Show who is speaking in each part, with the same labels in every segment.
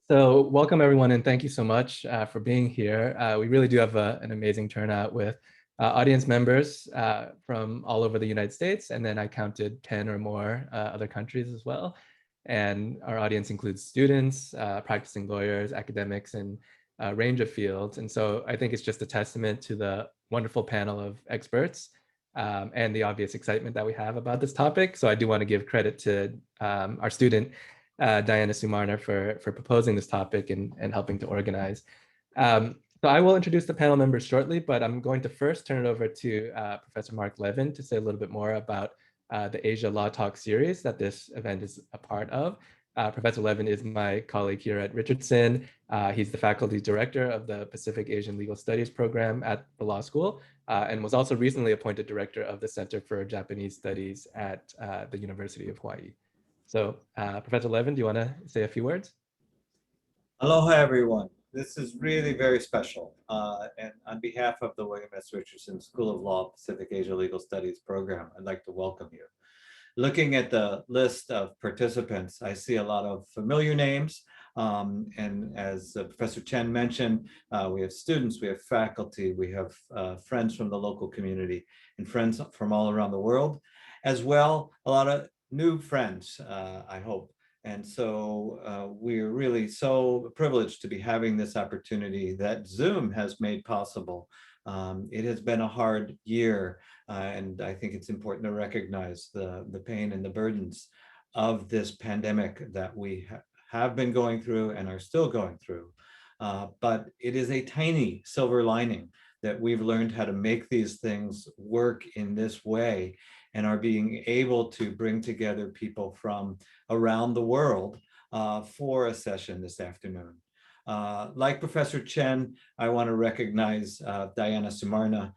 Speaker 1: So welcome everyone, and thank you so much for being here. We really do have an amazing turnout with audience members from all over the United States, and then I counted 10 or more other countries as well. And our audience includes students, practicing lawyers, academics, and a range of fields. And so I think it's just a testament to the wonderful panel of experts and the obvious excitement that we have about this topic. So I do want to give credit to our student, Diana Sumarna, for proposing this topic and helping to organize. So I will introduce the panel members shortly, but I'm going to first turn it over to Professor Mark Levin to say a little bit more about the Asia Law Talk series that this event is a part of. Professor Levin is my colleague here at Richardson. He's the faculty director of the Pacific Asian Legal Studies program at the law school and was also recently appointed director of the Center for Japanese Studies at the University of Hawaii. So Professor Levin, do you want to say a few words?
Speaker 2: Aloha, everyone. This is really very special. And on behalf of the William S. Richardson School of Law Pacific Asia Legal Studies program, I'd like to welcome you. Looking at the list of participants, I see a lot of familiar names. And as Professor Chen mentioned, we have students, we have faculty, we have friends from the local community and friends from all around the world, as well a lot of new friends, I hope. And so we're really so privileged to be having this opportunity that Zoom has made possible. It has been a hard year, and I think it's important to recognize the pain and the burdens of this pandemic that we have been going through and are still going through. But it is a tiny silver lining that we've learned how to make these things work in this way and are being able to bring together people from around the world for a session this afternoon. Like Professor Chen, I want to recognize Diana Sumarna,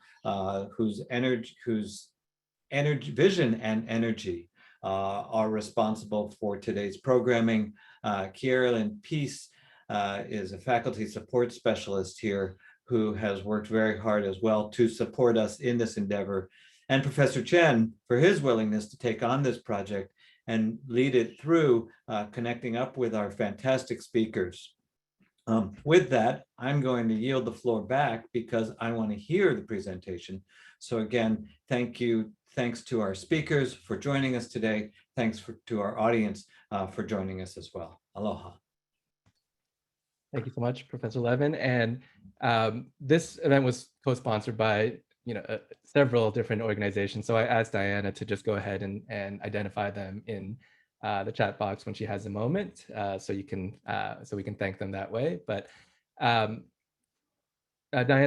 Speaker 2: whose vision and energy are responsible for today's programming. Kierlyn Peace is a faculty support specialist here who has worked very hard as well to support us in this endeavor. And Professor Chen for his willingness to take on this project and lead it through connecting up with our fantastic speakers. With that, I'm going to yield the floor back because I want to hear the presentation. So again, thank you. Thanks to our speakers for joining us today. Thanks to our audience for joining us as well. Aloha.
Speaker 1: Thank you so much, Professor Levin. And this event was co-sponsored by several different organizations. So I asked Diana to just go ahead and identify them in the chat box when she has a moment, so we can thank them that way. But Diana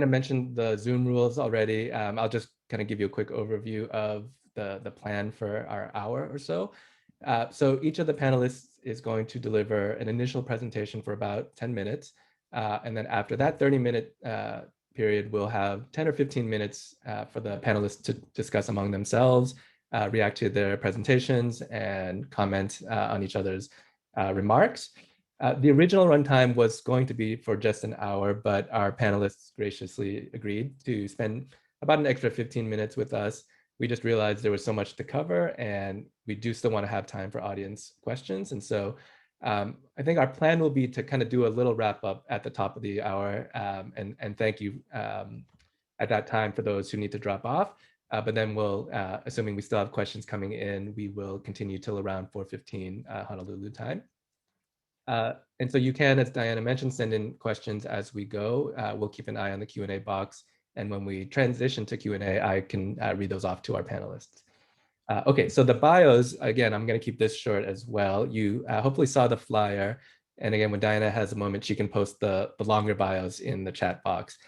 Speaker 1: mentioned the Zoom rules already. I'll just kind of give you a quick overview of the plan for our hour or so. So each of the panelists is going to deliver an initial presentation for about 10 minutes. And then after that 30-minute period, we'll have 10 or 15 minutes for the panelists to discuss among themselves, react to their presentations, and comment on each other's remarks. The original runtime was going to be for just an hour, but our panelists graciously agreed to spend about an extra 15 minutes with us. We just realized there was so much to cover, and we do still want to have time for audience questions. And so I think our plan will be to kind of do a little wrap up at the top of the hour, and thank you at that time for those who need to drop off. But then we'll, assuming we still have questions coming in, we will continue till around 4:15 Honolulu time. And so you can, as Diana mentioned, send in questions as we go. We'll keep an eye on the Q&A box. And when we transition to Q&A, I can read those off to our panelists. Okay, so the bios, again, I'm going to keep this short as well. You hopefully saw the flyer. And again, when Diana has a moment, she can post the longer bios in the chat box.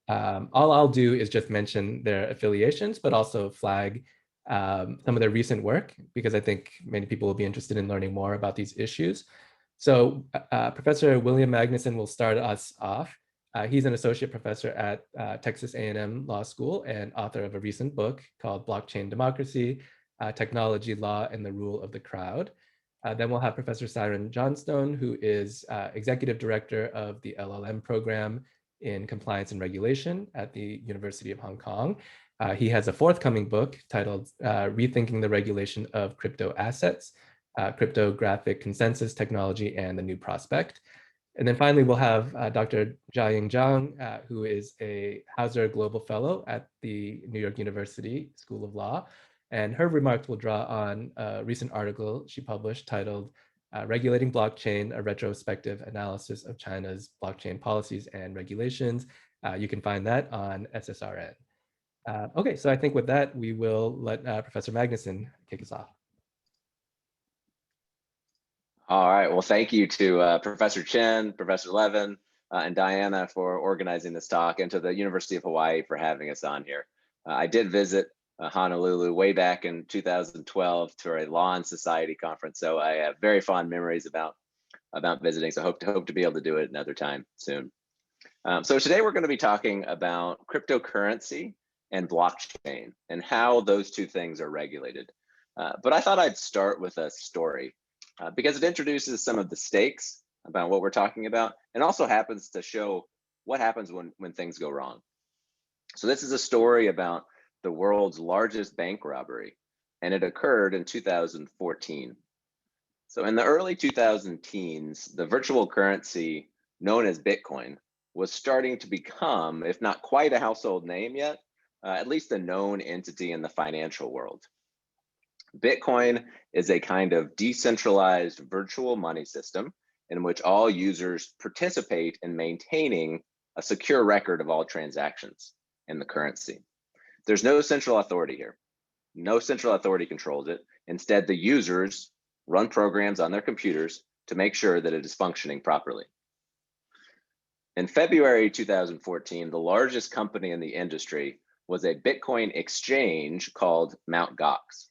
Speaker 1: All I'll do is just mention their affiliations, but also flag some of their recent work, because I think many people will be interested in learning more about these issues. So Professor William Magnuson will start us off. He's an associate professor at Texas A&M Law School and author of a recent book called Blockchain Democracy, Technology, Law, and the Rule of the Crowd. Then we'll have Professor Siren Johnstone, who is executive director of the LLM program in compliance and regulation at the University of Hong Kong. He has a forthcoming book titled Rethinking the Regulation of Crypto Assets, Cryptographic Consensus Technology and the New Prospect. And then finally, we'll have Dr. Jiaying Zhang, who is a Hauser Global Fellow at the New York University School of Law. And her remarks will draw on a recent article she published titled Regulating Blockchain, a Retrospective Analysis of China's Blockchain Policies and Regulations. You can find that on SSRN. Okay, so I think with that, we will let Professor Magnuson kick us off.
Speaker 3: All right, well, thank you to Professor Chen, Professor Levin, and Diana for organizing this talk, and to the University of Hawaii for having us on here. I did visit Honolulu way back in 2012 to a Law and Society conference, so I have very fond memories about visiting, so hope to be able to do it another time soon. So today we're going to be talking about cryptocurrency and blockchain and how those two things are regulated. But I thought I'd start with a story because it introduces some of the stakes about what we're talking about, and also happens to show what happens when things go wrong. So this is a story about the world's largest bank robbery, and it occurred in 2014. So in the early 2010s, the virtual currency known as Bitcoin was starting to become, if not quite a household name yet, at least a known entity in the financial world. Bitcoin is a kind of decentralized virtual money system in which all users participate in maintaining a secure record of all transactions in the currency. There's no central authority here. No central authority controls it. Instead, the users run programs on their computers to make sure that it is functioning properly. In February 2014, the largest company in the industry was a Bitcoin exchange called Mt. Gox.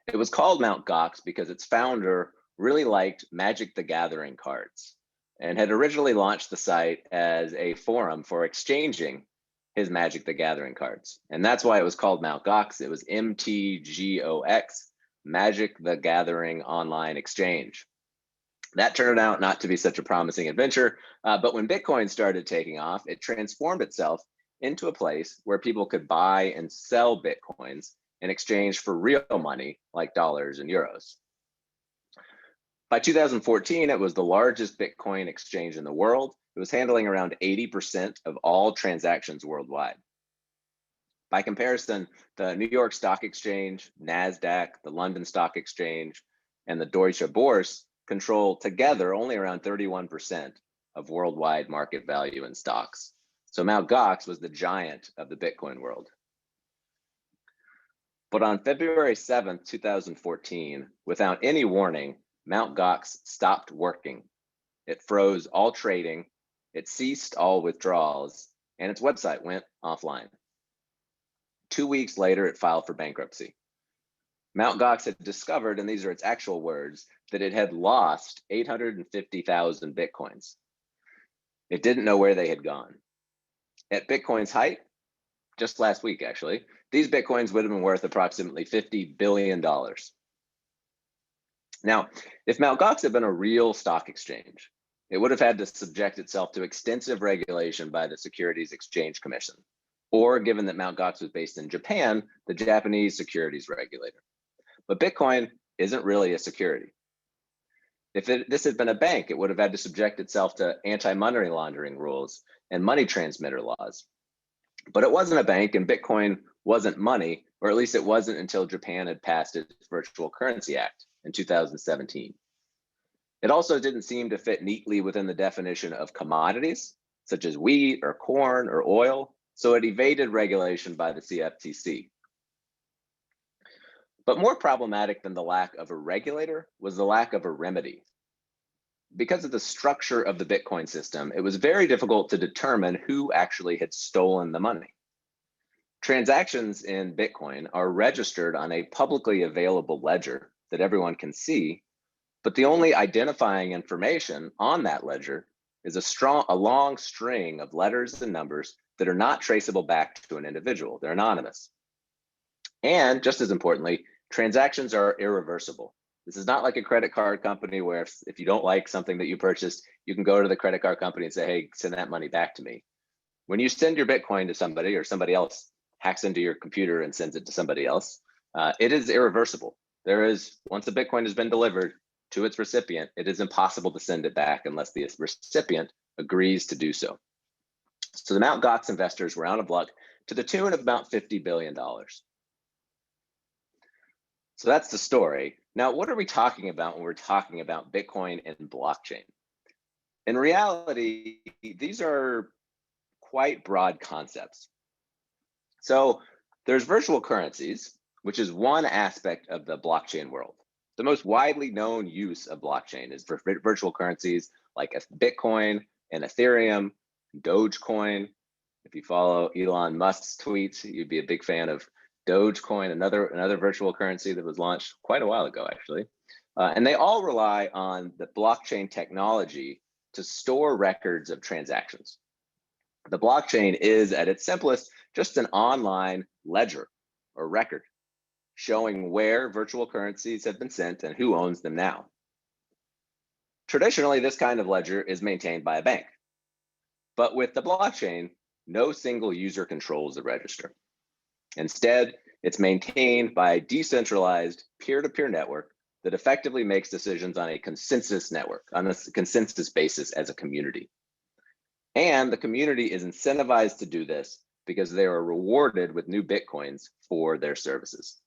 Speaker 3: It was called Mt. Gox because its founder really liked Magic the Gathering cards and had originally launched the site as a forum for exchanging his Magic the Gathering cards. And that's why it was called Mt. Gox. It was MTGOX, Magic the Gathering Online Exchange. That turned out not to be such a promising adventure, but when Bitcoin started taking off, it transformed itself into a place where people could buy and sell Bitcoins in exchange for real money like dollars and euros. By 2014, it was the largest Bitcoin exchange in the world. It was handling around 80% of all transactions worldwide. By comparison, the New York Stock Exchange, NASDAQ, the London Stock Exchange, and the Deutsche Börse control together only around 31% of worldwide market value in stocks. So Mt. Gox was the giant of the Bitcoin world. But on February 7th, 2014, without any warning, Mt. Gox stopped working. It froze all trading, it ceased all withdrawals, and its website went offline. 2 weeks later, it filed for bankruptcy. Mt. Gox had discovered, and these are its actual words, that it had lost 850,000 Bitcoins. It didn't know where they had gone. At Bitcoin's height, just last week actually, these Bitcoins would have been worth approximately $50 billion. Now, if Mt. Gox had been a real stock exchange, it would have had to subject itself to extensive regulation by the Securities Exchange Commission, or given that Mt. Gox was based in Japan, the Japanese securities regulator. But Bitcoin isn't really a security. If this had been a bank, it would have had to subject itself to anti-money laundering rules and money transmitter laws. But it wasn't a bank, and Bitcoin wasn't money, or at least it wasn't until Japan had passed its Virtual Currency Act in 2017. It also didn't seem to fit neatly within the definition of commodities, such as wheat or corn or oil, so it evaded regulation by the CFTC. But more problematic than the lack of a regulator was the lack of a remedy. Because of the structure of the Bitcoin system, it was very difficult to determine who actually had stolen the money. Transactions in Bitcoin are registered on a publicly available ledger that everyone can see, but the only identifying information on that ledger is a long string of letters and numbers that are not traceable back to an individual. They're anonymous. And just as importantly, transactions are irreversible. This is not like a credit card company where if you don't like something that you purchased, you can go to the credit card company and say, hey, send that money back to me. When you send your Bitcoin to somebody or somebody else hacks into your computer and sends it to somebody else, it is irreversible. Once a Bitcoin has been delivered, to its recipient, it is impossible to send it back unless the recipient agrees to do so. So the Mt. Gox investors were out of luck to the tune of about $50 billion. So that's the story. Now, what are we talking about when we're talking about Bitcoin and blockchain? In reality, these are quite broad concepts. So there's virtual currencies, which is one aspect of the blockchain world. The most widely known use of blockchain is for virtual currencies like Bitcoin and Ethereum, Dogecoin. If you follow Elon Musk's tweets, you'd be a big fan of Dogecoin, another virtual currency that was launched quite a while ago, actually. And they all rely on the blockchain technology to store records of transactions. The blockchain is, at its simplest, just an online ledger or record showing where virtual currencies have been sent and who owns them now. Traditionally, this kind of ledger is maintained by a bank. But with the blockchain, no single user controls the register. Instead, it's maintained by a decentralized peer-to-peer network that effectively makes decisions on a consensus network, on a consensus basis as a community. And the community is incentivized to do this because they are rewarded with new Bitcoins for their services.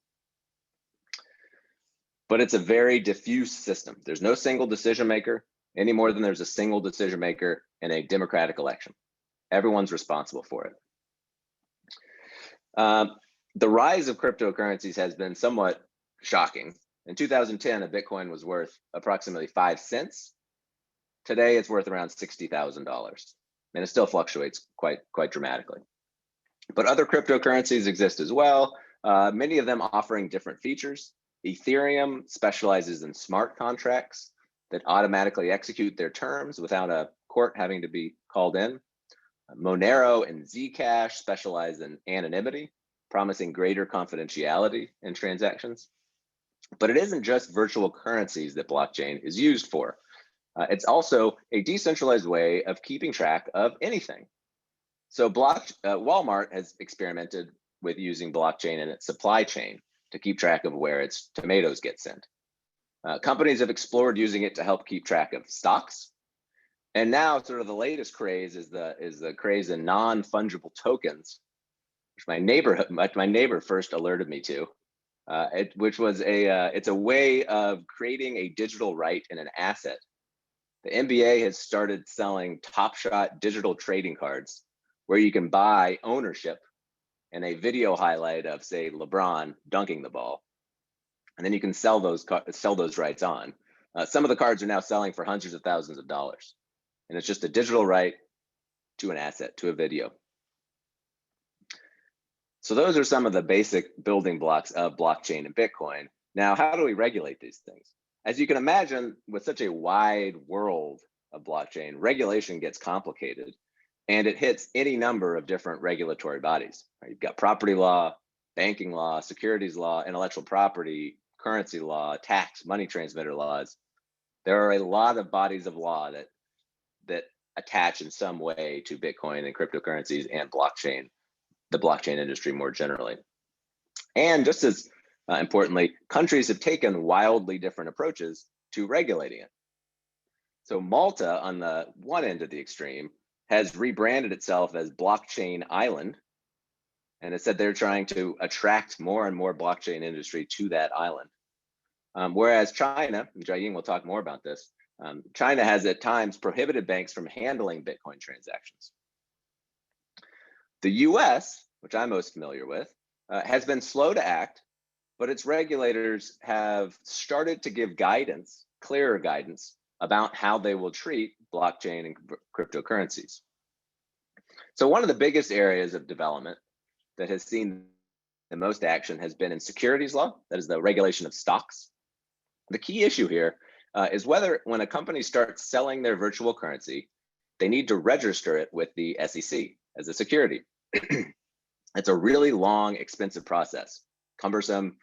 Speaker 3: But it's a very diffuse system. There's no single decision maker any more than there's a single decision maker in a democratic election. Everyone's responsible for it. The rise of cryptocurrencies has been somewhat shocking. In 2010, a Bitcoin was worth approximately 5 cents. Today, it's worth around $60,000, and it still fluctuates quite dramatically. But other cryptocurrencies exist as well, many of them offering different features. Ethereum specializes in smart contracts that automatically execute their terms without a court having to be called in. Monero and Zcash specialize in anonymity, promising greater confidentiality in transactions. But it isn't just virtual currencies that blockchain is used for. It's also a decentralized way of keeping track of anything. So Walmart has experimented with using blockchain in its supply chain to keep track of where its tomatoes get sent. Companies have explored using it to help keep track of stocks. And now sort of the latest craze is the craze in non-fungible tokens, which my neighbor first alerted me to, it's a way of creating a digital right in an asset. The NBA has started selling Top Shot digital trading cards where you can buy ownership and a video highlight of, say, LeBron dunking the ball. And then you can sell those rights on. Some of the cards are now selling for hundreds of thousands of dollars. And it's just a digital right to an asset, to a video. So those are some of the basic building blocks of blockchain and Bitcoin. Now, how do we regulate these things? As you can imagine, with such a wide world of blockchain, regulation gets complicated, and it hits any number of different regulatory bodies. You've got property law, banking law, securities law, intellectual property, currency law, tax, money transmitter laws. There are a lot of bodies of law that attach in some way to Bitcoin and cryptocurrencies and blockchain, the blockchain industry more generally. And just as importantly, countries have taken wildly different approaches to regulating it. So Malta, on the one end of the extreme, has rebranded itself as Blockchain Island, and it said they're trying to attract more and more blockchain industry to that island. Whereas China, and Jiaying will talk more about this, China has at times prohibited banks from handling Bitcoin transactions. The US, which I'm most familiar with, has been slow to act, but its regulators have started to give guidance, clearer guidance, about how they will treat blockchain and cryptocurrencies. So one of the biggest areas of development that has seen the most action has been in securities law, that is the regulation of stocks. The key issue here is whether when a company starts selling their virtual currency, they need to register it with the SEC as a security. It's a really long, expensive process, cumbersome.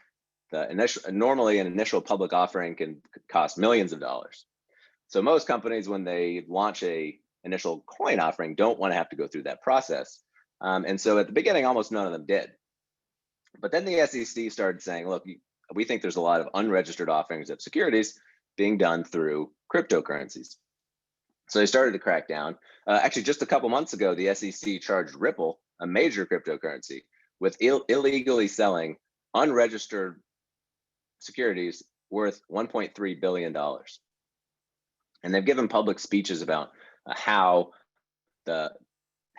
Speaker 3: Normally an initial public offering can cost millions of dollars. So most companies, when they launch a initial coin offering, don't want to have to go through that process. And so at the beginning, almost none of them did. But then the SEC started saying, look, we think there's a lot of unregistered offerings of securities. being done through cryptocurrencies. So they started to crack down. Actually, just a couple months ago, the SEC charged Ripple, a major cryptocurrency, with illegally selling unregistered securities worth $1.3 billion. And they've given public speeches about how the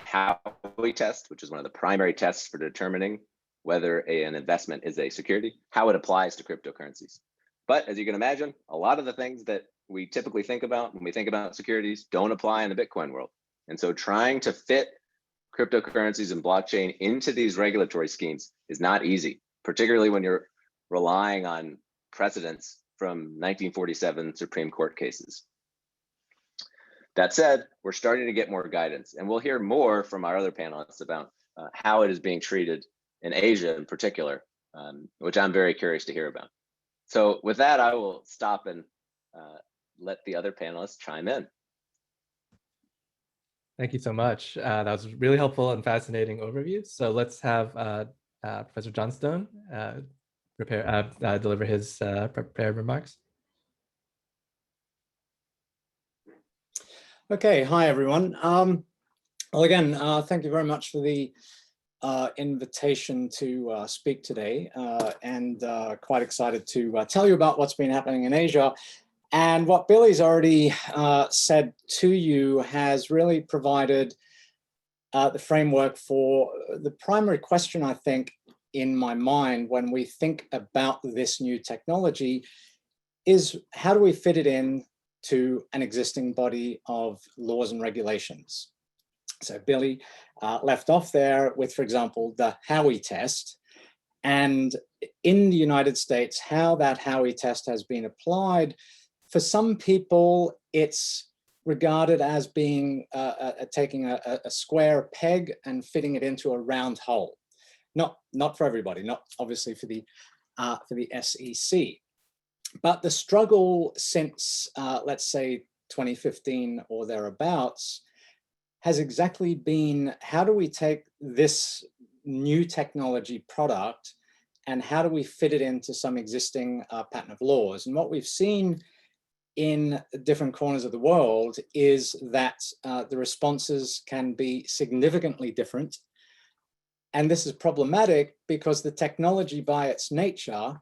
Speaker 3: Howey test, which is one of the primary tests for determining whether an investment is a security, how it applies to cryptocurrencies. But as you can imagine, a lot of the things that we typically think about when we think about securities don't apply in the Bitcoin world. And so trying to fit cryptocurrencies and blockchain into these regulatory schemes is not easy, particularly when you're relying on precedents from 1947 Supreme Court cases. That said, we're starting to get more guidance, and we'll hear more from our other panelists about how it is being treated in Asia in particular, which I'm very curious to hear about. So with that, I will stop and let the other panelists chime in.
Speaker 1: Thank you so much. That was a really helpful and fascinating overview. So let's have Professor Johnstone deliver his prepared remarks.
Speaker 4: Okay, hi everyone. Well, again, thank you very much for the invitation to speak today, and quite excited to tell you about what's been happening in Asia. And what Billy's already said to you has really provided the framework for the primary question, I think, in my mind when we think about this new technology is how do we fit it in to an existing body of laws and regulations. So Billy left off there with, for example, the Howey test. And in the United States, how that Howey test has been applied, for some people, it's regarded as being taking a square peg and fitting it into a round hole. Not for everybody, not obviously for the SEC. But the struggle since, let's say, 2015 or thereabouts has exactly been, how do we take this new technology product and how do we fit it into some existing pattern of laws? And what we've seen in different corners of the world is that the responses can be significantly different. And this is problematic because the technology by its nature,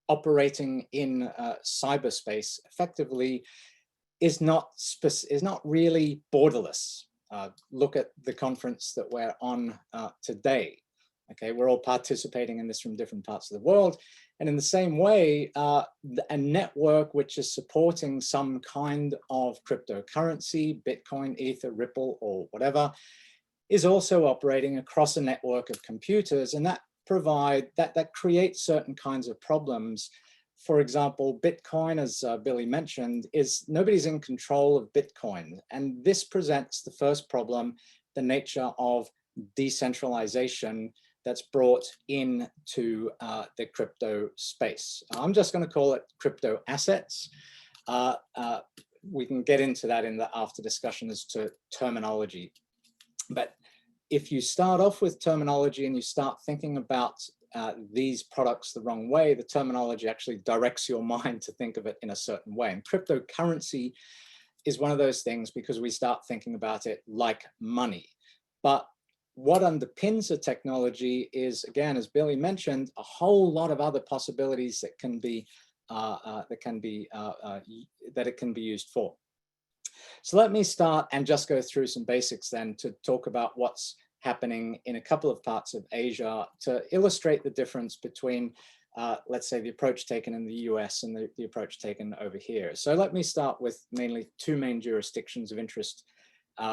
Speaker 4: operating in cyberspace effectively, is not really borderless. Look at the conference that we're on today. Okay, we're all participating in this from different parts of the world. And in the same way, a network which is supporting some kind of cryptocurrency, Bitcoin, Ether, Ripple, or whatever, is also operating across a network of computers, and that creates certain kinds of problems. For example, Bitcoin, as Billy mentioned, is nobody's in control of Bitcoin. And this presents the first problem, the nature of decentralization that's brought into the crypto space. I'm just going to call it crypto assets. We can get into that in the after discussion as to terminology. But if you start off with terminology and you start thinking about these products the wrong way, the terminology actually directs your mind to think of it in a certain way. And cryptocurrency is one of those things because we start thinking about it like money. But what underpins the technology is, again, as Billy mentioned, a whole lot of other possibilities that it can be used for. So let me start and just go through some basics then to talk about what's happening in a couple of parts of Asia to illustrate the difference between, let's say, the approach taken in the US and the approach taken over here. So let me start with mainly two main jurisdictions of interest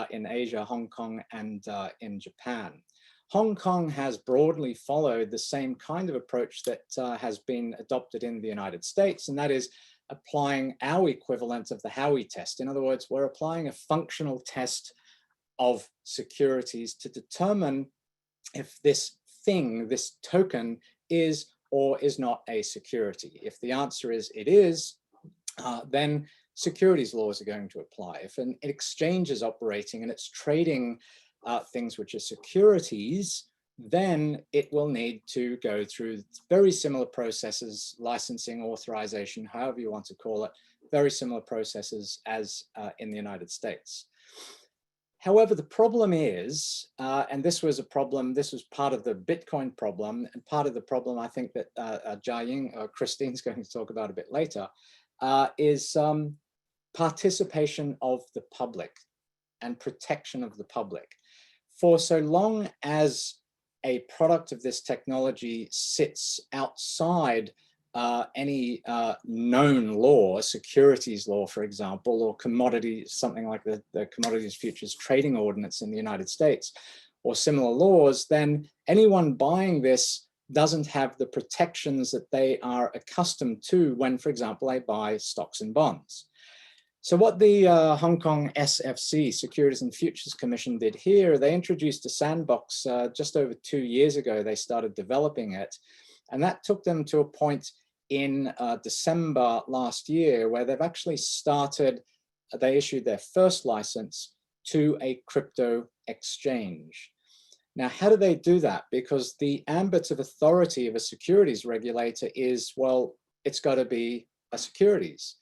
Speaker 4: in Asia, Hong Kong and in Japan. Hong Kong has broadly followed the same kind of approach that has been adopted in the United States, and that is applying our equivalent of the Howey test. In other words, we're applying a functional test of securities to determine if this thing, this token, is or is not a security. If the answer is it is, then securities laws are going to apply. If an exchange is operating and it's trading things which are securities, then it will need to go through very similar processes, licensing, authorization, however you want to call it, very similar processes as in the United States. However, the problem is, and this was a problem, this was part of the Bitcoin problem, and part of the problem I think that Jiaying or Christine's going to talk about a bit later, is participation of the public and protection of the public. For so long as a product of this technology sits outside any known law, securities law, for example, or commodities, something like the Commodities Futures Trading Ordinance in the United States, or similar laws, then anyone buying this doesn't have the protections that they are accustomed to when, for example, they buy stocks and bonds. So what the Hong Kong SFC, Securities and Futures Commission, did here, they introduced a sandbox just over 2 years ago. They started developing it, and that took them to a point in December last year where they've actually started, they issued their first license to a crypto exchange. Now, how do they do that? Because the ambit of authority of a securities regulator is, well, it's got to be a securities.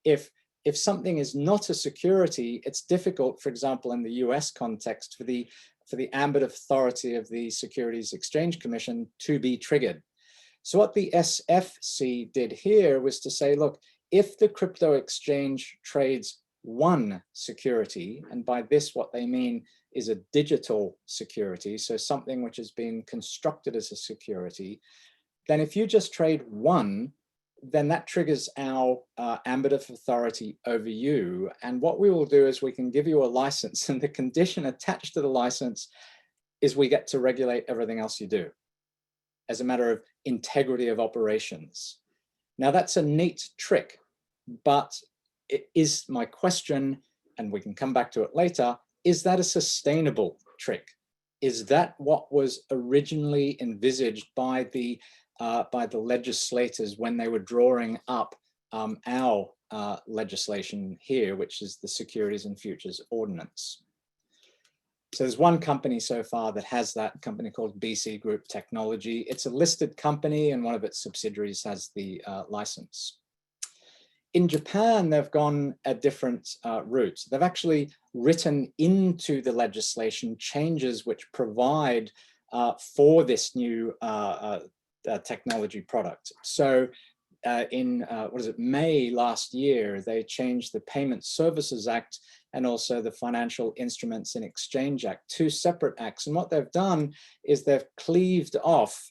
Speaker 4: If something is not a security, it's difficult, for example, in the US context, for the ambit of authority of the Securities Exchange Commission to be triggered. So what the SFC did here was to say, look, if the crypto exchange trades one security, and by this what they mean is a digital security, so something which has been constructed as a security, then if you just trade one, then that triggers our ambit of authority over you. And what we will do is we can give you a license, and the condition attached to the license is we get to regulate everything else you do as a matter of integrity of operations. Now that's a neat trick, but it is my question, and we can come back to it later, is that a sustainable trick? Is that what was originally envisaged by the legislators when they were drawing up our legislation here, which is the Securities and Futures Ordinance? So there's one company so far that has that, company called BC Group Technology. It's a listed company, and one of its subsidiaries has the license. In Japan, they've gone a different route. They've actually written into the legislation changes which provide for this new technology product. So in May last year, they changed the Payment Services Act and also the Financial Instruments and Exchange Act, 2 separate acts. And what they've done is they've cleaved off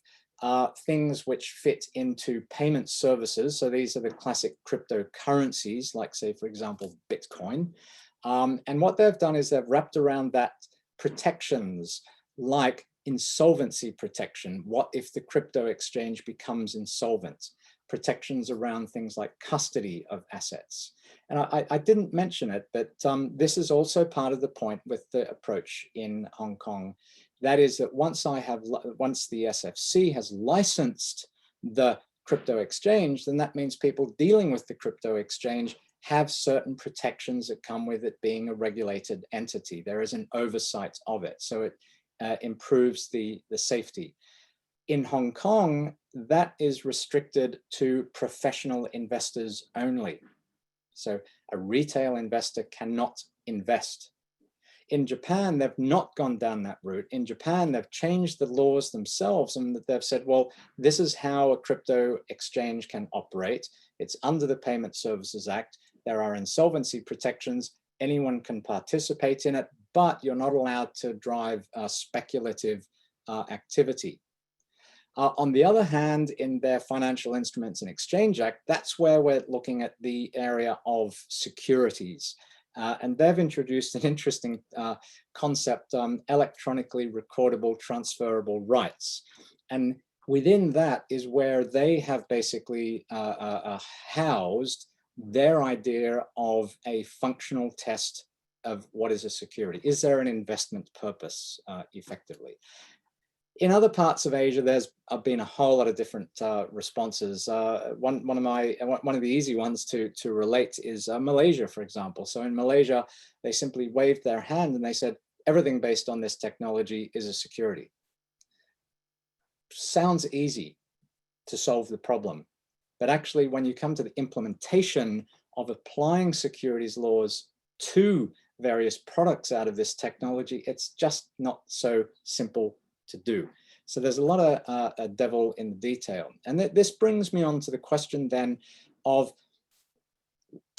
Speaker 4: things which fit into payment services. So these are the classic cryptocurrencies, like say, for example, Bitcoin. And what they've done is they've wrapped around that protections like insolvency protection. What if the crypto exchange becomes insolvent? Protections around things like custody of assets. And I didn't mention it, but this is also part of the point with the approach in Hong Kong. That is that once the SFC has licensed the crypto exchange, then that means people dealing with the crypto exchange have certain protections that come with it being a regulated entity. There is an oversight of it, so it improves the safety. In Hong Kong, that is restricted to professional investors only. So a retail investor cannot invest. In Japan, they've not gone down that route. In Japan, they've changed the laws themselves, and they've said, well, this is how a crypto exchange can operate. It's under the Payment Services Act. There are insolvency protections. Anyone can participate in it, but you're not allowed to drive speculative activity. On the other hand, in their Financial Instruments and Exchange Act, that's where we're looking at the area of securities. And they've introduced an interesting concept, electronically recordable transferable rights. And within that is where they have basically housed their idea of a functional test of what is a security. Is there an investment purpose effectively? In other parts of Asia, there's been a whole lot of different responses. One of the easy ones to relate is Malaysia, for example. So in Malaysia, they simply waved their hand and they said, everything based on this technology is a security. Sounds easy to solve the problem. But actually, when you come to the implementation of applying securities laws to various products out of this technology, it's just not so simple to do. So there's a lot of devil in the detail. And this brings me on to the question then of,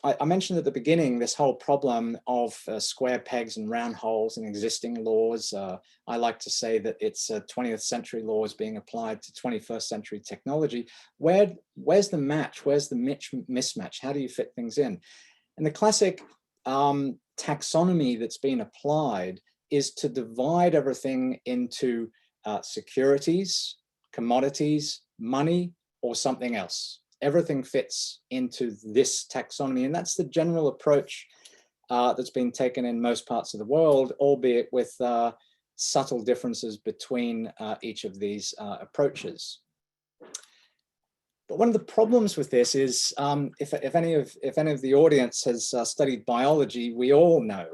Speaker 4: I mentioned at the beginning this whole problem of square pegs and round holes in existing laws. I like to say that it's 20th century laws being applied to 21st century technology. Where's the match? Where's the mismatch? How do you fit things in? And the classic taxonomy that's been applied is to divide everything into securities, commodities, money, or something else. Everything fits into this taxonomy, and that's the general approach that's been taken in most parts of the world, albeit with subtle differences between each of these approaches. But one of the problems with this is, if any of the audience has studied biology, we all know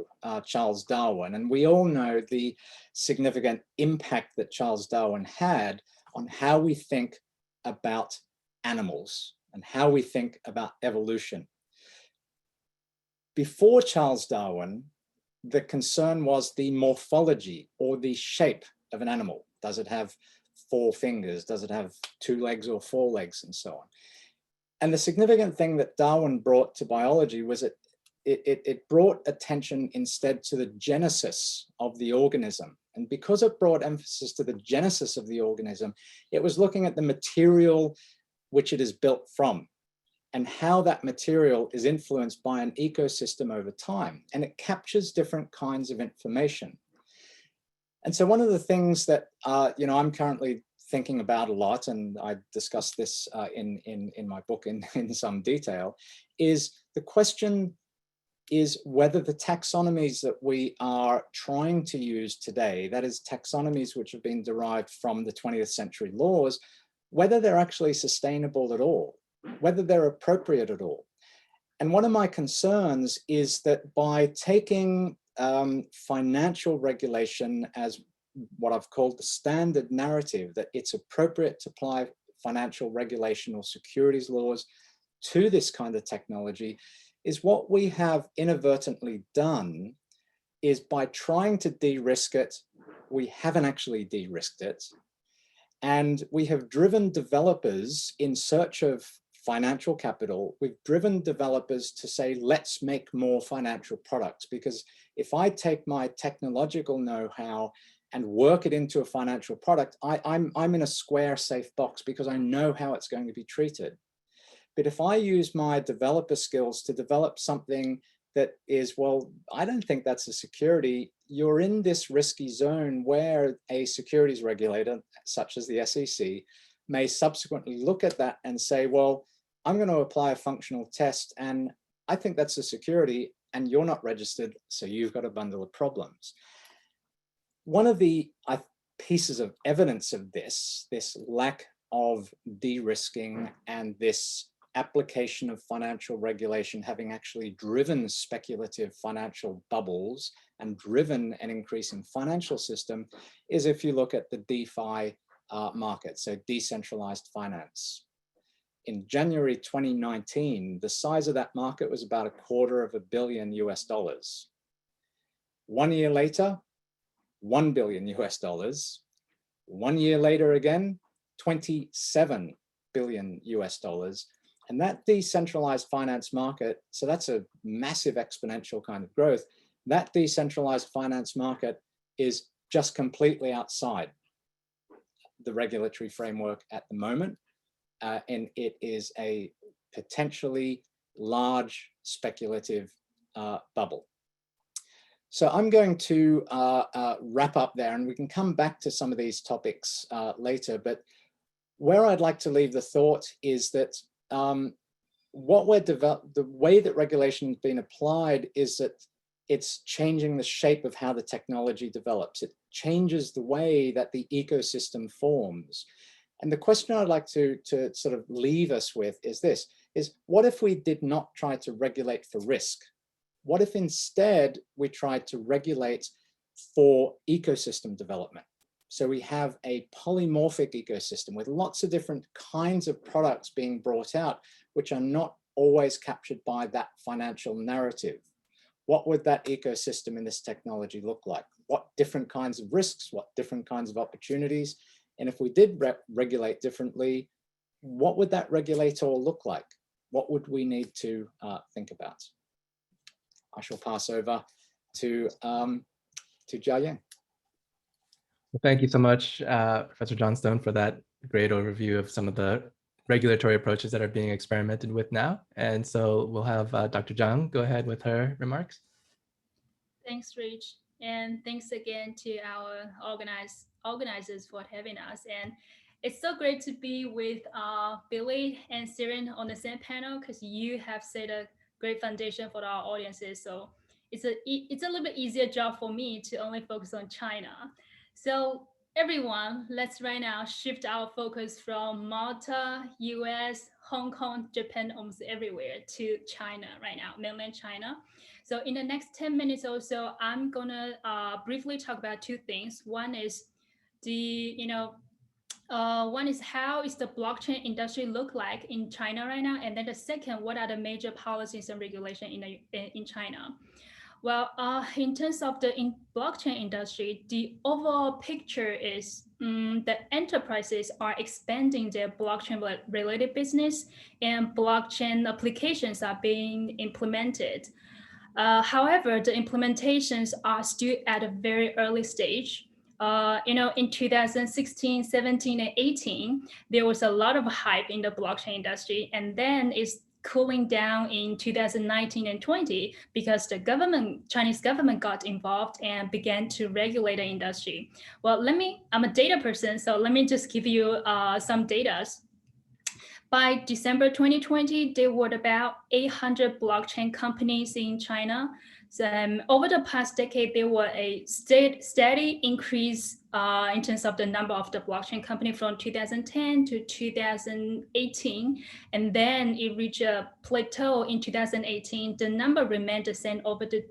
Speaker 4: Charles Darwin, and we all know the significant impact that Charles Darwin had on how we think about animals and how we think about evolution. Before Charles Darwin, the concern was the morphology or the shape of an animal. Does it have 4 fingers? Does it have 2 legs or 4 legs, and so on? And the significant thing that Darwin brought to biology was it brought attention instead to the genesis of the organism. And because it brought emphasis to the genesis of the organism, it was looking at the material which it is built from and how that material is influenced by an ecosystem over time. And it captures different kinds of information. And so one of the things that I'm currently thinking about a lot, and I discussed this in my book in some detail, is the question is whether the taxonomies that we are trying to use today, that is taxonomies which have been derived from the 20th century laws, whether they're actually sustainable at all, whether they're appropriate at all. And one of my concerns is that by taking financial regulation as what I've called the standard narrative, that it's appropriate to apply financial regulation or securities laws to this kind of technology, is what we have inadvertently done is by trying to de-risk it, we haven't actually de-risked it. And we have driven developers in search of financial capital. We've driven developers to say, let's make more financial products, because if I take my technological know-how and work it into a financial product, I'm in a square safe box because I know how it's going to be treated. But if I use my developer skills to develop something that is, well, I don't think that's a security, you're in this risky zone where a securities regulator, such as the SEC, may subsequently look at that and say, well, I'm going to apply a functional test and I think that's a security and you're not registered, so you've got a bundle of problems. One of the pieces of evidence of this lack of de-risking and this application of financial regulation having actually driven speculative financial bubbles and driven an increase in financial system is if you look at the DeFi market, so decentralized finance. In January 2019, the size of that market was about $250 million US. 1 year later, $1 billion US. 1 year later again, $27 billion US. And that decentralized finance market, so that's a massive exponential kind of growth. That decentralized finance market is just completely outside the regulatory framework at the moment. And it is a potentially large speculative bubble. So I'm going to wrap up there, and we can come back to some of these topics later. But where I'd like to leave the thought is that the way that regulation has been applied is that it's changing the shape of how the technology develops. It changes the way that the ecosystem forms. And the question I'd like to sort of leave us with is this, is what if we did not try to regulate for risk? What if instead we tried to regulate for ecosystem development? So we have a polymorphic ecosystem with lots of different kinds of products being brought out, which are not always captured by that financial narrative, what would that ecosystem in this technology look like? What different kinds of risks, what different kinds of opportunities? And if we did regulate differently, what would that regulator look like? What would we need to think about? I shall pass over to Jiaying.
Speaker 1: Well, thank you so much, Professor Johnstone, for that great overview of some of the regulatory approaches that are being experimented with now. And so we'll have Dr. Zhang go ahead with her remarks.
Speaker 5: Thanks, Rich. And thanks again to our organizers for having us. And it's so great to be with Billy and Siren on the same panel, because you have set a great foundation for our audiences. So it's a little bit easier job for me to only focus on China. So everyone, let's right now shift our focus from Malta, US, Hong Kong, Japan, almost everywhere to China right now, mainland China. So in the next 10 minutes or so, I'm gonna briefly talk about two things. One is one is how is the blockchain industry look like in China right now? And then the second, what are the major policies and regulation in China? Well, in terms of the blockchain industry, the overall picture is that enterprises are expanding their blockchain related business and blockchain applications are being implemented. However, the implementations are still at a very early stage. In 2016, 17, and 18, there was a lot of hype in the blockchain industry, and then it's cooling down in 2019 and 20 because the Chinese government got involved and began to regulate the industry. Well, I'm a data person, so let me just give you some data. By December 2020, there were about 800 blockchain companies in China. So over the past decade, there were a steady increase in terms of the number of the blockchain company from 2010 to 2018. And then it reached a plateau in 2018. The number remained the same over the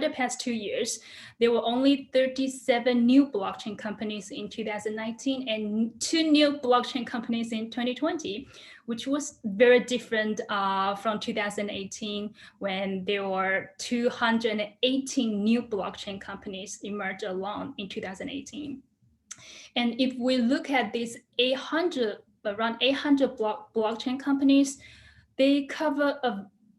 Speaker 5: past 2 years. There were only 37 new blockchain companies in 2019 and 2 new blockchain companies in 2020, which was very different from 2018 when there were 218 new blockchain companies emerged alone in 2018. And if we look at these around 800 blockchain companies, they cover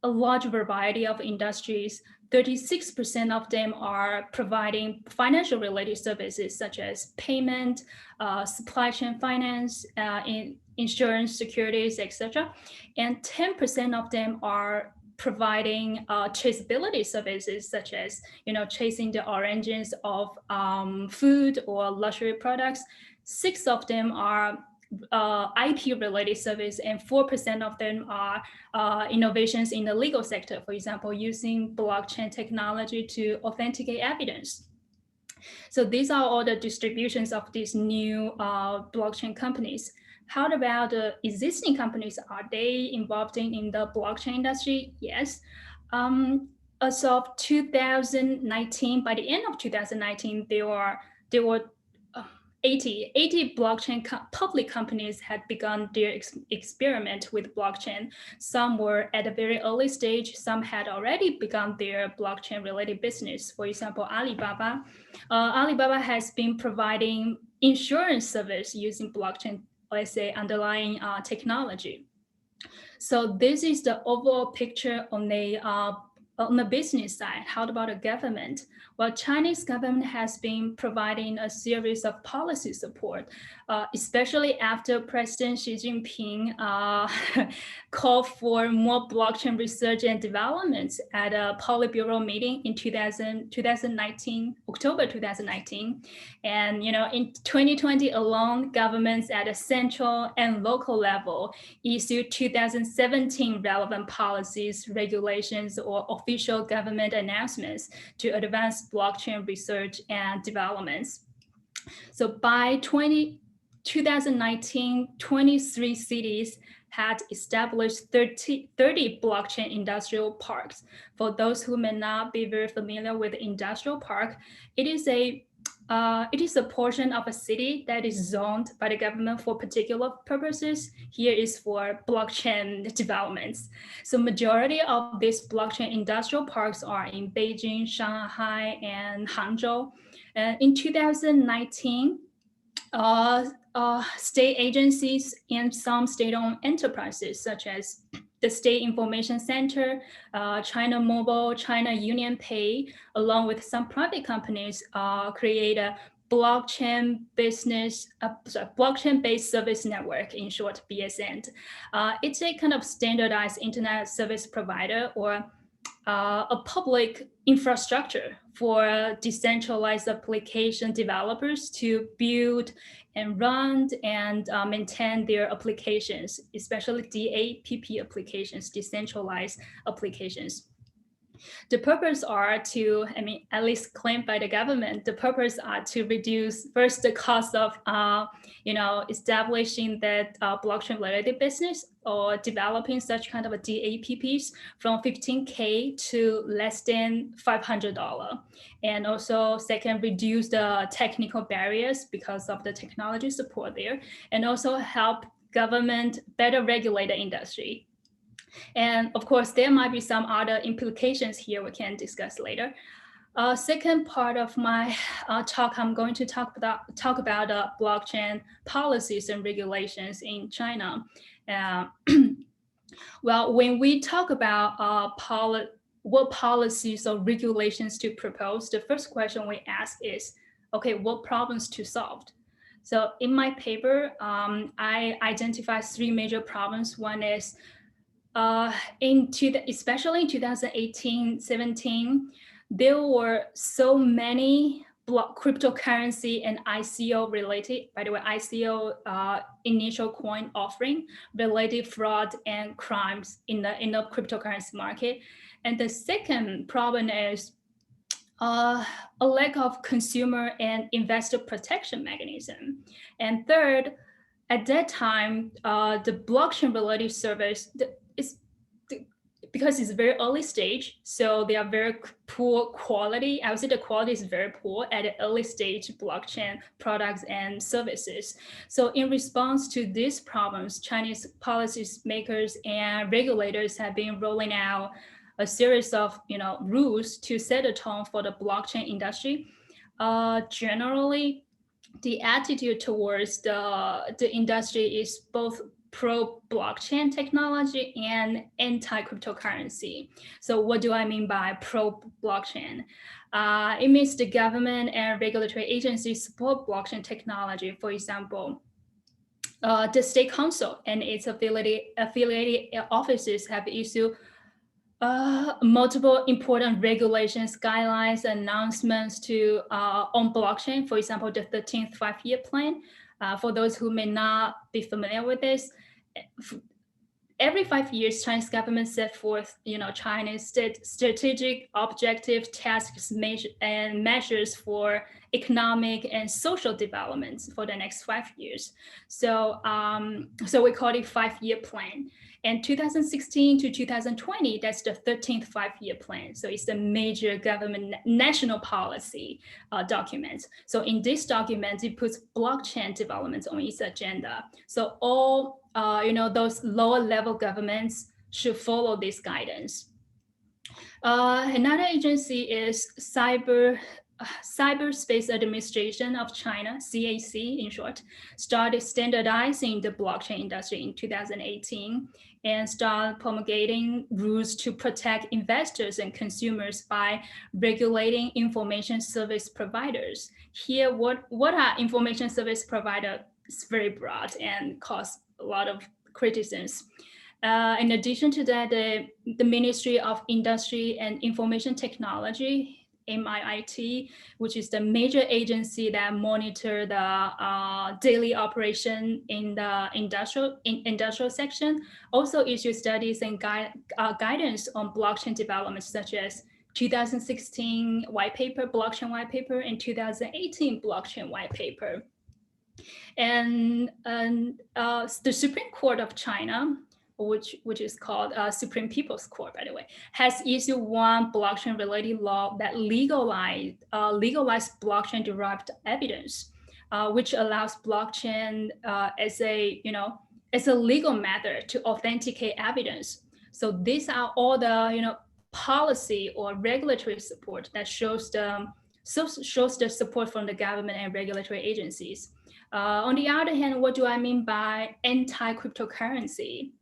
Speaker 5: a large variety of industries. 36% of them are providing financial related services such as payment, supply chain finance, insurance, securities, etc. And 10% of them are providing traceability services such as tracing the origins of food or luxury products. 6 of them are IP related service, and 4% of them are innovations in the legal sector, for example, using blockchain technology to authenticate evidence. So these are all the distributions of these new blockchain companies. How about the existing companies? Are they involved in the blockchain industry? Yes. As of 2019, by the end of 2019, there were 80 blockchain public companies had begun their experiment with blockchain. Some were at a very early stage. Some had already begun their blockchain related business. For example, Alibaba. Alibaba has been providing insurance service using blockchain, let's say, underlying technology. So this is the overall picture on the business side. How about the government? Well, Chinese government has been providing a series of policy support, especially after President Xi Jinping called for more blockchain research and development at a Politburo meeting in 2019, October 2019. And in 2020 alone, governments at a central and local level issued 2017 relevant policies, regulations, or official government announcements to advance blockchain research and developments. So by 2019, 23 cities had established 30 blockchain industrial parks. For those who may not be very familiar with industrial park, it is a It is a portion of a city that is zoned by the government for particular purposes. Here is for blockchain developments. So majority of these blockchain industrial parks are in Beijing, Shanghai, and Hangzhou. In 2019, state agencies and some state-owned enterprises, such as the State Information Center, China Mobile, China Union Pay, along with some private companies, create a blockchain-based service network, in short, BSN. It's a kind of standardized internet service provider or a public infrastructure for decentralized application developers to build and run and maintain their applications, especially DAPP applications, decentralized applications. The purpose are to, at least claimed by the government, the purpose are to reduce first the cost of, establishing that blockchain related business or developing such kind of a DAPPs from 15K to less than $500. And also second, reduce the technical barriers because of the technology support there, and also help government better regulate the industry. And of course, there might be some other implications here we can discuss later. Second part of my talk, I'm going to talk about blockchain policies and regulations in China. Well, when we talk about what policies or regulations to propose, the first question we ask is, okay, what problems to solve? So in my paper, I identify three major problems. One is especially in 2018-17, there were so many cryptocurrency and ICO related, by the way, ICO initial coin offering related fraud and crimes in the cryptocurrency market. And the second problem is a lack of consumer and investor protection mechanism. And third, at that time, the blockchain related service because it's very early stage, so they are very poor quality. I would say the quality is very poor at the early stage blockchain products and services. So in response to these problems, Chinese policymakers and regulators have been rolling out a series of rules to set a tone for the blockchain industry. Generally, the attitude towards the industry is both pro-blockchain technology and anti-cryptocurrency. So what do I mean by pro-blockchain? It means the government and regulatory agencies support blockchain technology. For example, the State Council and its affiliated offices have issued multiple important regulations, guidelines, announcements on blockchain. For example, the 13th five-year plan. For those who may not be familiar with this, every 5 years, Chinese government set forth, China's strategic objective, tasks, and measures for economic and social development for the next 5 years. So, so we call it 5-year plan. And 2016 to 2020, that's the 13th five-year plan. So it's the major government national policy document. So in this document, it puts blockchain development on its agenda. So all those lower level governments should follow this guidance. Another agency is Cyberspace Administration of China, CAC in short, started standardizing the blockchain industry in 2018 and started promulgating rules to protect investors and consumers by regulating information service providers. Here, what are information service providers? It's very broad and cause a lot of criticism. In addition to that, the Ministry of Industry and Information Technology, MIIT, which is the major agency that monitor the daily operation in the industrial section, also issues studies and guidance on blockchain development, such as 2016 white paper, blockchain white paper, and 2018 blockchain white paper. And the Supreme Court of China which is called Supreme People's Court, by the way, has issued one blockchain-related law that legalized blockchain-derived evidence, which allows blockchain as a legal method to authenticate evidence. So these are all the policy or regulatory support that shows the support from the government and regulatory agencies. On the other hand, what do I mean by anti-cryptocurrency?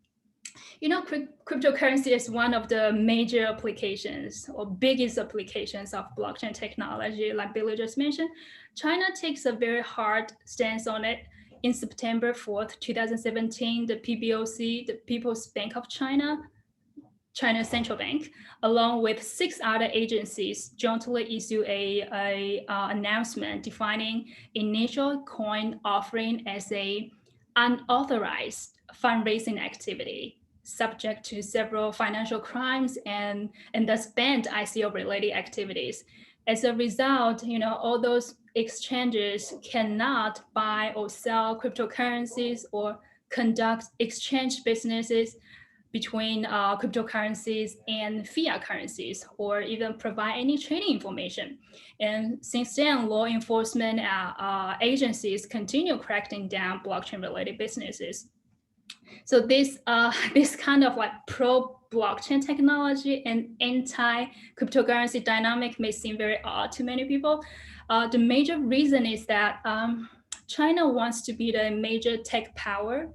Speaker 5: Cryptocurrency is one of the major applications or biggest applications of blockchain technology, like Billy just mentioned. China takes a very hard stance on it. In September 4th, 2017, the PBOC, the People's Bank of China, China's central bank, along with 6 other agencies, jointly issue a announcement defining initial coin offering as a unauthorized fundraising activity subject to several financial crimes and thus banned ICO-related activities. As a result, all those exchanges cannot buy or sell cryptocurrencies or conduct exchange businesses between cryptocurrencies and fiat currencies, or even provide any trading information. And since then, law enforcement agencies continue cracking down blockchain-related businesses. So this kind of like pro-blockchain technology and anti-cryptocurrency dynamic may seem very odd to many people. The major reason is that China wants to be the major tech power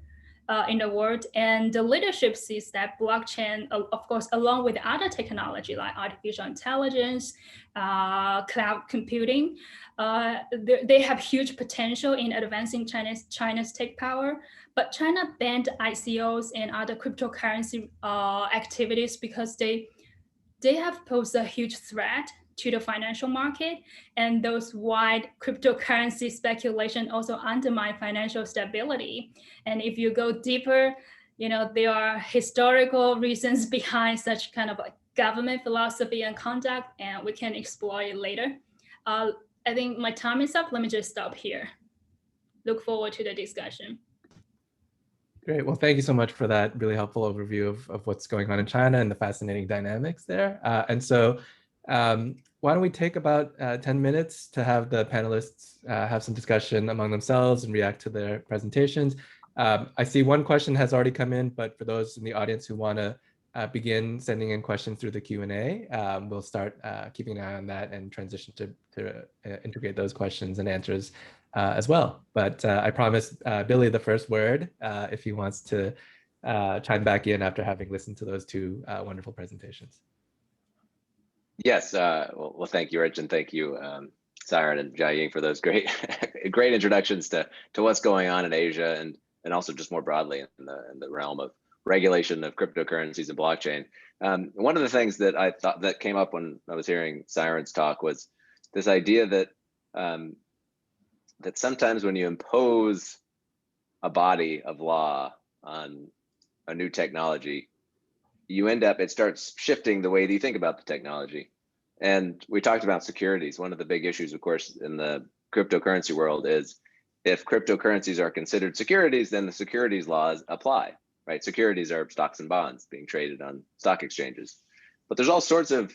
Speaker 5: in the world, and the leadership sees that blockchain, of course, along with other technology like artificial intelligence, cloud computing, they have huge potential in advancing China's tech power. But China banned ICOs and other cryptocurrency activities because they have posed a huge threat to the financial market, and those wide cryptocurrency speculation also undermine financial stability. And if you go deeper, there are historical reasons behind such kind of government philosophy and conduct, and we can explore it later. I think my time is up. Let me just stop here. Look forward to the discussion.
Speaker 1: Great. Well, thank you so much for that really helpful overview of what's going on in China and the fascinating dynamics there. And so why don't we take about 10 minutes to have the panelists have some discussion among themselves and react to their presentations. I see one question has already come in, but for those in the audience who want to begin sending in questions through the Q&A, we'll start keeping an eye on that and transition to integrate those questions and answers as well. But I promise Billy the first word if he wants to chime back in after having listened to those 2 wonderful presentations.
Speaker 3: Yes, well, thank you, Rich, and thank you, Siren and Jiaying, for those great introductions to what's going on in Asia and also just more broadly in the realm of regulation of cryptocurrencies and blockchain. One of the things that I thought that came up when I was hearing Siren's talk was this idea that that sometimes when you impose a body of law on a new technology, it starts shifting the way that you think about the technology. And we talked about securities. One of the big issues, of course, in the cryptocurrency world is if cryptocurrencies are considered securities, then the securities laws apply, right? Securities are stocks and bonds being traded on stock exchanges. But there's all sorts of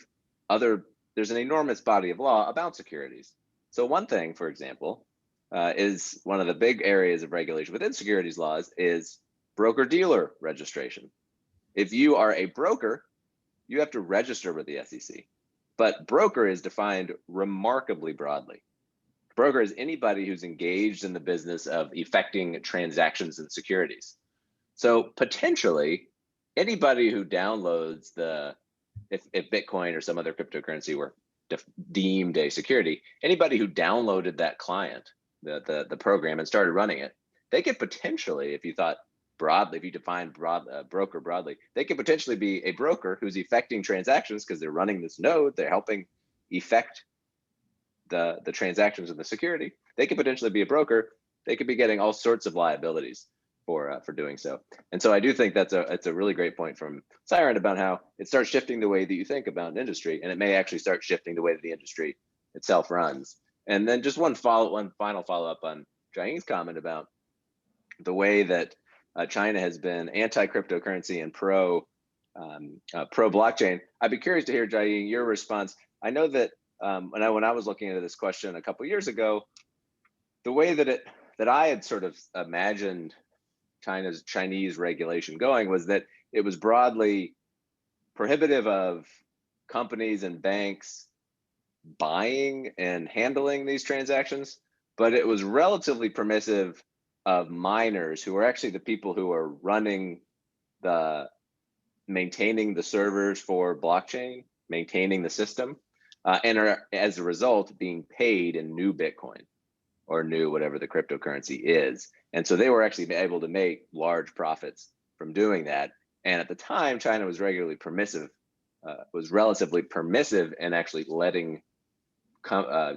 Speaker 3: there's an enormous body of law about securities. So one thing, for example, is one of the big areas of regulation within securities laws is broker-dealer registration. If you are a broker, you have to register with the SEC. But broker is defined remarkably broadly. Broker is anybody who's engaged in the business of effecting transactions in securities. So potentially, anybody who downloads if Bitcoin or some other cryptocurrency were deemed a security, anybody who downloaded that client, the program, and started running it, they could potentially, if you thought broadly, if you define broker broadly, they could potentially be a broker who's effecting transactions because they're running this node, they're helping effect the transactions of the security. They could potentially be a broker. They could be getting all sorts of liabilities for doing so. And so I do think it's a really great point from Siren about how it starts shifting the way that you think about an industry, and it may actually start shifting the way that the industry itself runs. And then just one final follow-up on Jiaying's comment about the way that China has been anti-cryptocurrency and pro blockchain. I'd be curious to hear, Jiaying, your response. I know that when I was looking into this question a couple of years ago, the way that I had sort of imagined Chinese regulation going was that it was broadly prohibitive of companies and banks buying and handling these transactions, but it was relatively permissive of miners, who are actually the people who are maintaining the servers for blockchain, maintaining the system, and are, as a result, being paid in new Bitcoin or new whatever the cryptocurrency is. And so they were actually able to make large profits from doing that. And at the time, China was relatively permissive in actually letting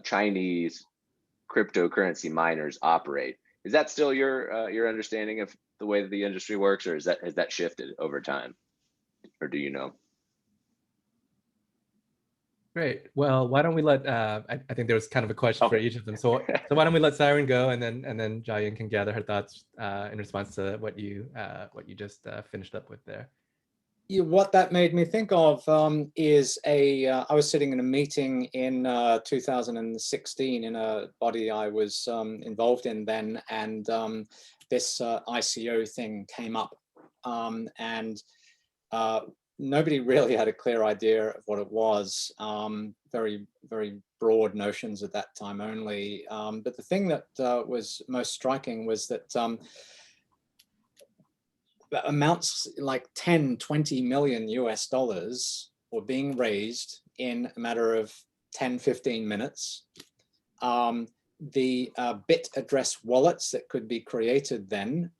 Speaker 3: Chinese cryptocurrency miners operate. Is that still your understanding of the way that the industry works, or has that shifted over time, or do you know?
Speaker 1: Great. Well, why don't we let I think there was kind of a question for
Speaker 3: Okay.
Speaker 1: each of them. So why don't we let Siren go, and then Jiaying can gather her thoughts in response to what you just finished up with there.
Speaker 4: What that made me think of is I was sitting in a meeting in 2016 in a body I was involved in then, and this ICO thing came up, and nobody really had a clear idea of what it was. Very, very broad notions at that time only. But the thing that was most striking was that amounts like 10, 20 million US dollars were being raised in a matter of 10, 15 minutes. The bit address wallets that could be created then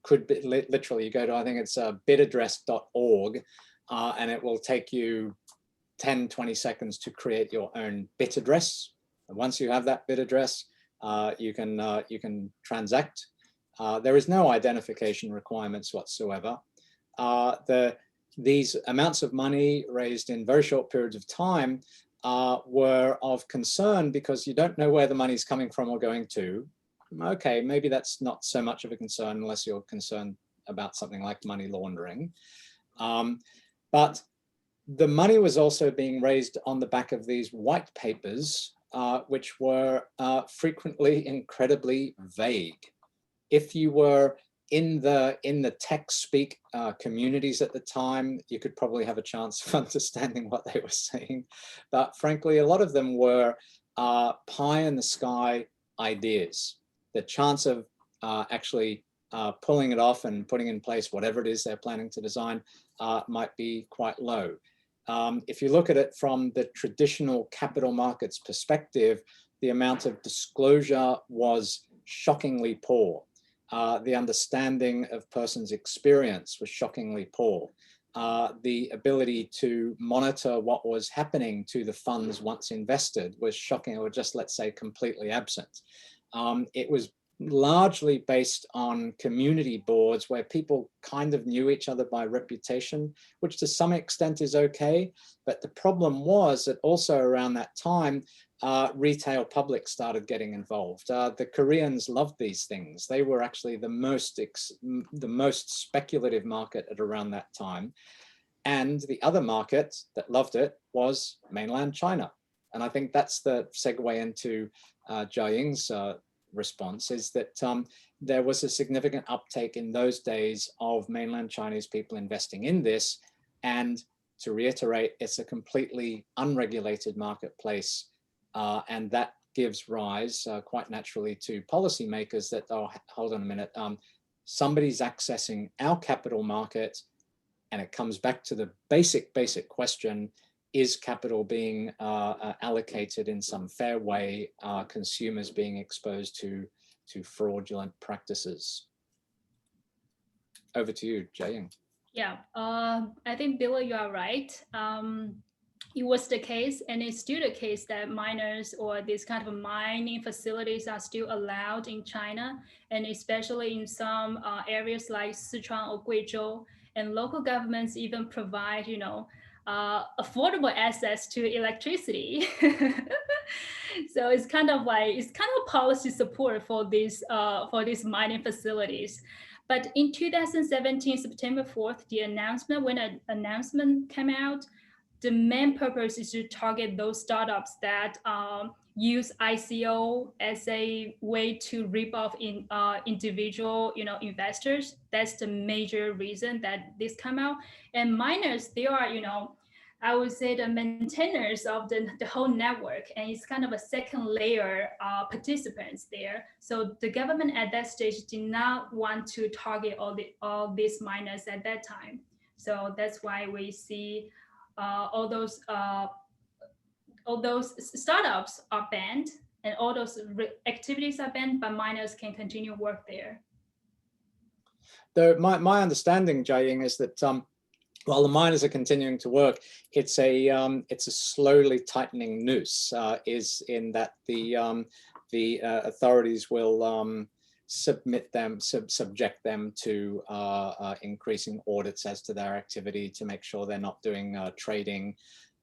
Speaker 4: could be literally, you go to, I think it's bitaddress.org, and it will take you 10, 20 seconds to create your own bit address. And once you have that bit address, you can transact. There is no identification requirements whatsoever. These amounts of money raised in very short periods of time were of concern because you don't know where the money's coming from or going to. Okay, maybe that's not so much of a concern unless you're concerned about something like money laundering. But the money was also being raised on the back of these white papers, which were frequently incredibly vague. If you were in the tech speak communities at the time, you could probably have a chance of understanding what they were saying. But frankly, a lot of them were pie in the sky ideas. The chance of actually pulling it off and putting in place whatever it is they're planning to design might be quite low. If you look at it from the traditional capital markets perspective, the amount of disclosure was shockingly poor. The understanding of person's experience was shockingly poor. The ability to monitor what was happening to the funds once invested was shocking, or just, let's say, completely absent. It was largely based on community boards where people kind of knew each other by reputation, which to some extent is okay. But the problem was that also around that time, retail public started getting involved. The Koreans loved these things. They were actually the most speculative market at around that time. And the other market that loved it was mainland China. And I think that's the segue into Jiaying's response, is that there was a significant uptake in those days of mainland Chinese people investing in this. And to reiterate, it's a completely unregulated marketplace. And that gives rise quite naturally to policymakers that, oh, hold on a minute, somebody's accessing our capital market. And it comes back to the basic question, is capital being allocated in some fair way, consumers being exposed to fraudulent practices? Over to you, Jiaying.
Speaker 5: Yeah, I think, Billy, you are right. It was the case, and it's still the case, that miners or these kind of mining facilities are still allowed in China, and especially in some areas like Sichuan or Guizhou, and local governments even provide, affordable access to electricity. So it's kind of policy support for these mining facilities. But in 2017, September 4th, when an announcement came out, the main purpose is to target those startups that use ICO as a way to rip off individual, investors. That's the major reason that this come out. And miners, they are, I would say the maintainers of the whole network, and it's kind of a second layer participants there. So the government at that stage did not want to target all these miners at that time. So that's why we see all those startups are banned, and all those activities are banned, but miners can continue work there.
Speaker 4: Though my understanding, Jiaying, is that while the miners are continuing to work, it's a slowly tightening noose. Is in that the authorities will subject them to increasing audits as to their activity to make sure they're not doing trading.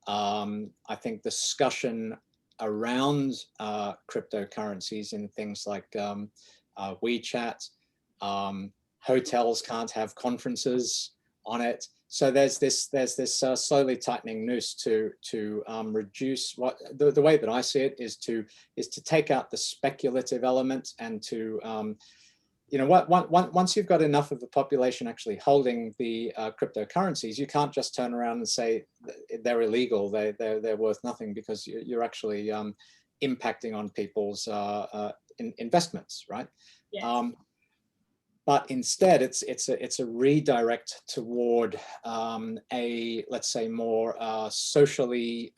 Speaker 4: I think discussion around cryptocurrencies in things like WeChat, hotels can't have conferences on it. So there's this slowly tightening noose to reduce what the way that I see it is to take out the speculative element and to once you've got enough of the population actually holding the cryptocurrencies, you can't just turn around and say they're illegal, they're worth nothing, because you're actually impacting on people's investments, right?
Speaker 5: Yes.
Speaker 4: But instead, it's a redirect toward let's say more socially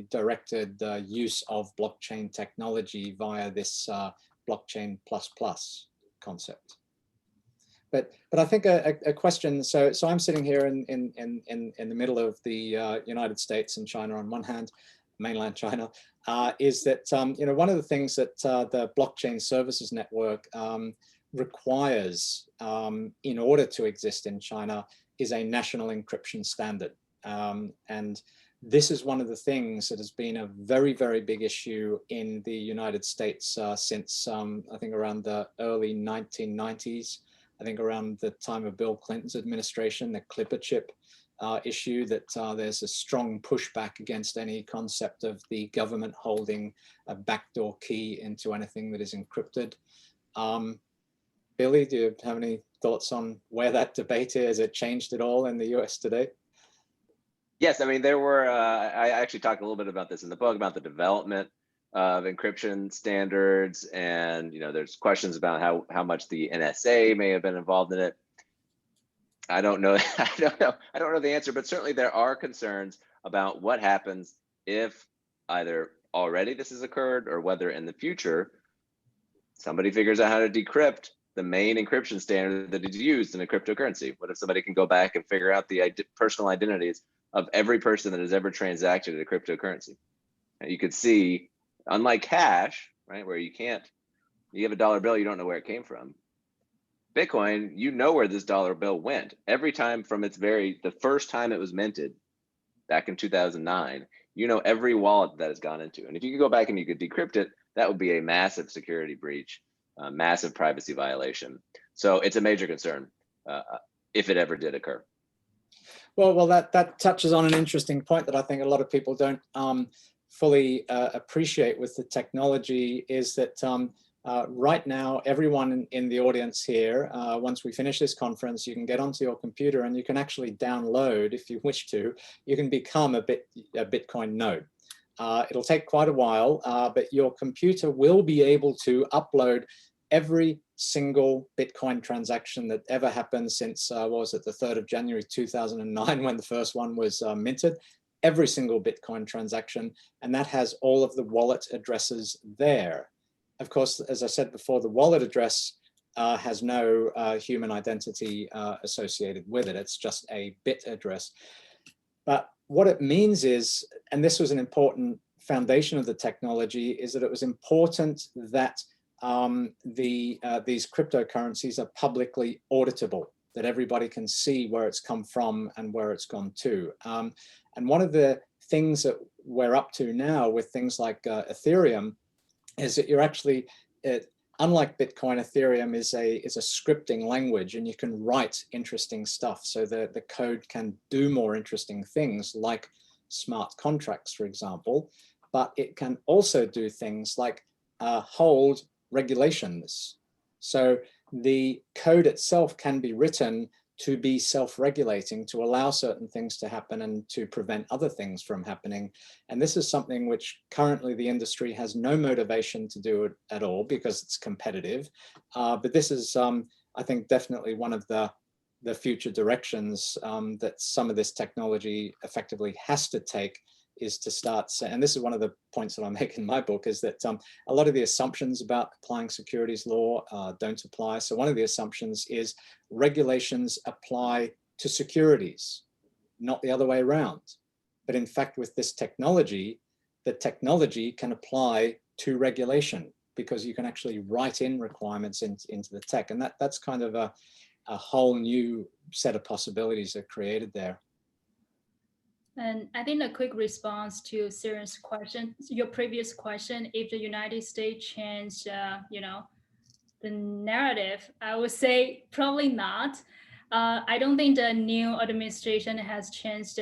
Speaker 4: directed use of blockchain technology via this blockchain plus concept. But I think a question. So I'm sitting here in the middle of the United States and China on one hand, mainland China. Is that one of the things that the blockchain services network requires in order to exist in China is a national encryption standard, and this is one of the things that has been a very, very big issue in the United States since I think around the early 1990s. I think around the time of Bill Clinton's administration, the Clipper chip issue, that there's a strong pushback against any concept of the government holding a backdoor key into anything that is encrypted. Billy, do you have any thoughts on where that debate is? Has it changed at all in the US today?
Speaker 3: Yes, I mean, there were, I actually talked a little bit about this in the book, about the development of encryption standards. And, there's questions about how much the NSA may have been involved in it. I don't know. I don't know the answer, but certainly there are concerns about what happens if either already this has occurred or whether in the future somebody figures out how to decrypt the main encryption standard that is used in a cryptocurrency. What if somebody can go back and figure out the personal identities of every person that has ever transacted a cryptocurrency? And you could see, unlike cash, right, where you have a dollar bill, you don't know where it came from. Bitcoin, you know where this dollar bill went. Every time from the first time it was minted back in 2009, you know every wallet that has gone into. And if you could go back and you could decrypt it, that would be a massive security breach, a massive privacy violation. So it's a major concern if it ever did occur.
Speaker 4: Well, that touches on an interesting point that I think a lot of people don't fully appreciate with the technology, is that right now, everyone in the audience here, once we finish this conference, you can get onto your computer and you can actually download, if you wish to, you can become a Bitcoin node. It'll take quite a while, but your computer will be able to upload every single Bitcoin transaction that ever happened since, what was it, the 3rd of January 2009, when the first one was minted. Every single Bitcoin transaction, and that has all of the wallet addresses there. Of course, as I said before, the wallet address has no human identity associated with it. It's just a bit address. But what it means is, and this was an important foundation of the technology, is that it was important that these cryptocurrencies are publicly auditable, that everybody can see where it's come from and where it's gone to. And one of the things that we're up to now with things like Ethereum is that you're actually unlike Bitcoin, Ethereum is a scripting language, and you can write interesting stuff. So the code can do more interesting things like smart contracts, for example, but it can also do things like hold regulations. So the code itself can be written to be self-regulating, to allow certain things to happen and to prevent other things from happening. And this is something which currently the industry has no motivation to do it at all because it's competitive. But this is, I think, definitely one of the future directions that some of this technology effectively has to take, is to start, and this is one of the points that I make in my book, is that a lot of the assumptions about applying securities law don't apply. So one of the assumptions is regulations apply to securities, not the other way around. But in fact, with this technology, the technology can apply to regulation, because you can actually write in requirements into the tech. And that's kind of a whole new set of possibilities that are created there.
Speaker 5: And I think a quick response to Siren's question, your previous question, if the United States changed, the narrative, I would say probably not. I don't think the new administration has changed,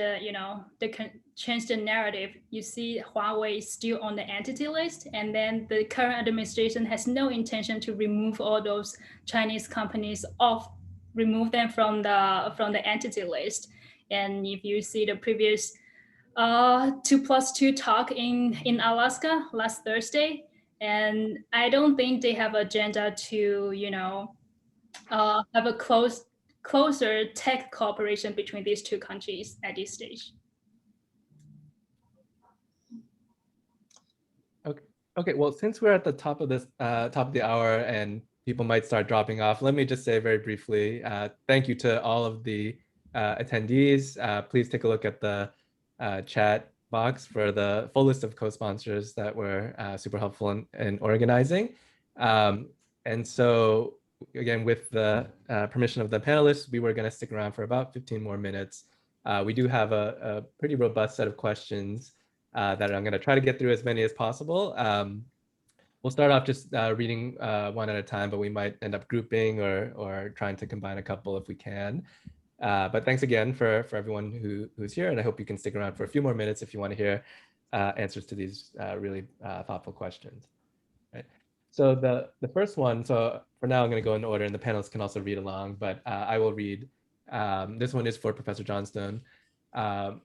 Speaker 5: changed the narrative. You see, Huawei is still on the entity list, and then the current administration has no intention to remove all those Chinese companies remove them from the entity list. And if you see the previous 2+2 talk in Alaska last Thursday, and I don't think they have agenda to, have a closer tech cooperation between these two countries at this stage.
Speaker 1: Okay. Well, since we're at the top of this top of the hour and people might start dropping off, let me just say very briefly, thank you to all of the attendees. Please take a look at the chat box for the full list of co-sponsors that were super helpful in organizing. And so again, with the permission of the panelists, we were going to stick around for about 15 more minutes. We do have a pretty robust set of questions that I'm going to try to get through as many as possible. We'll start off just reading one at a time, but we might end up grouping or trying to combine a couple if we can. But thanks again for everyone who's here, and I hope you can stick around for a few more minutes if you want to hear answers to these really thoughtful questions. Right. So the first one, so for now I'm going to go in order, and the panelists can also read along, but I will read. This one is for Professor Johnstone. The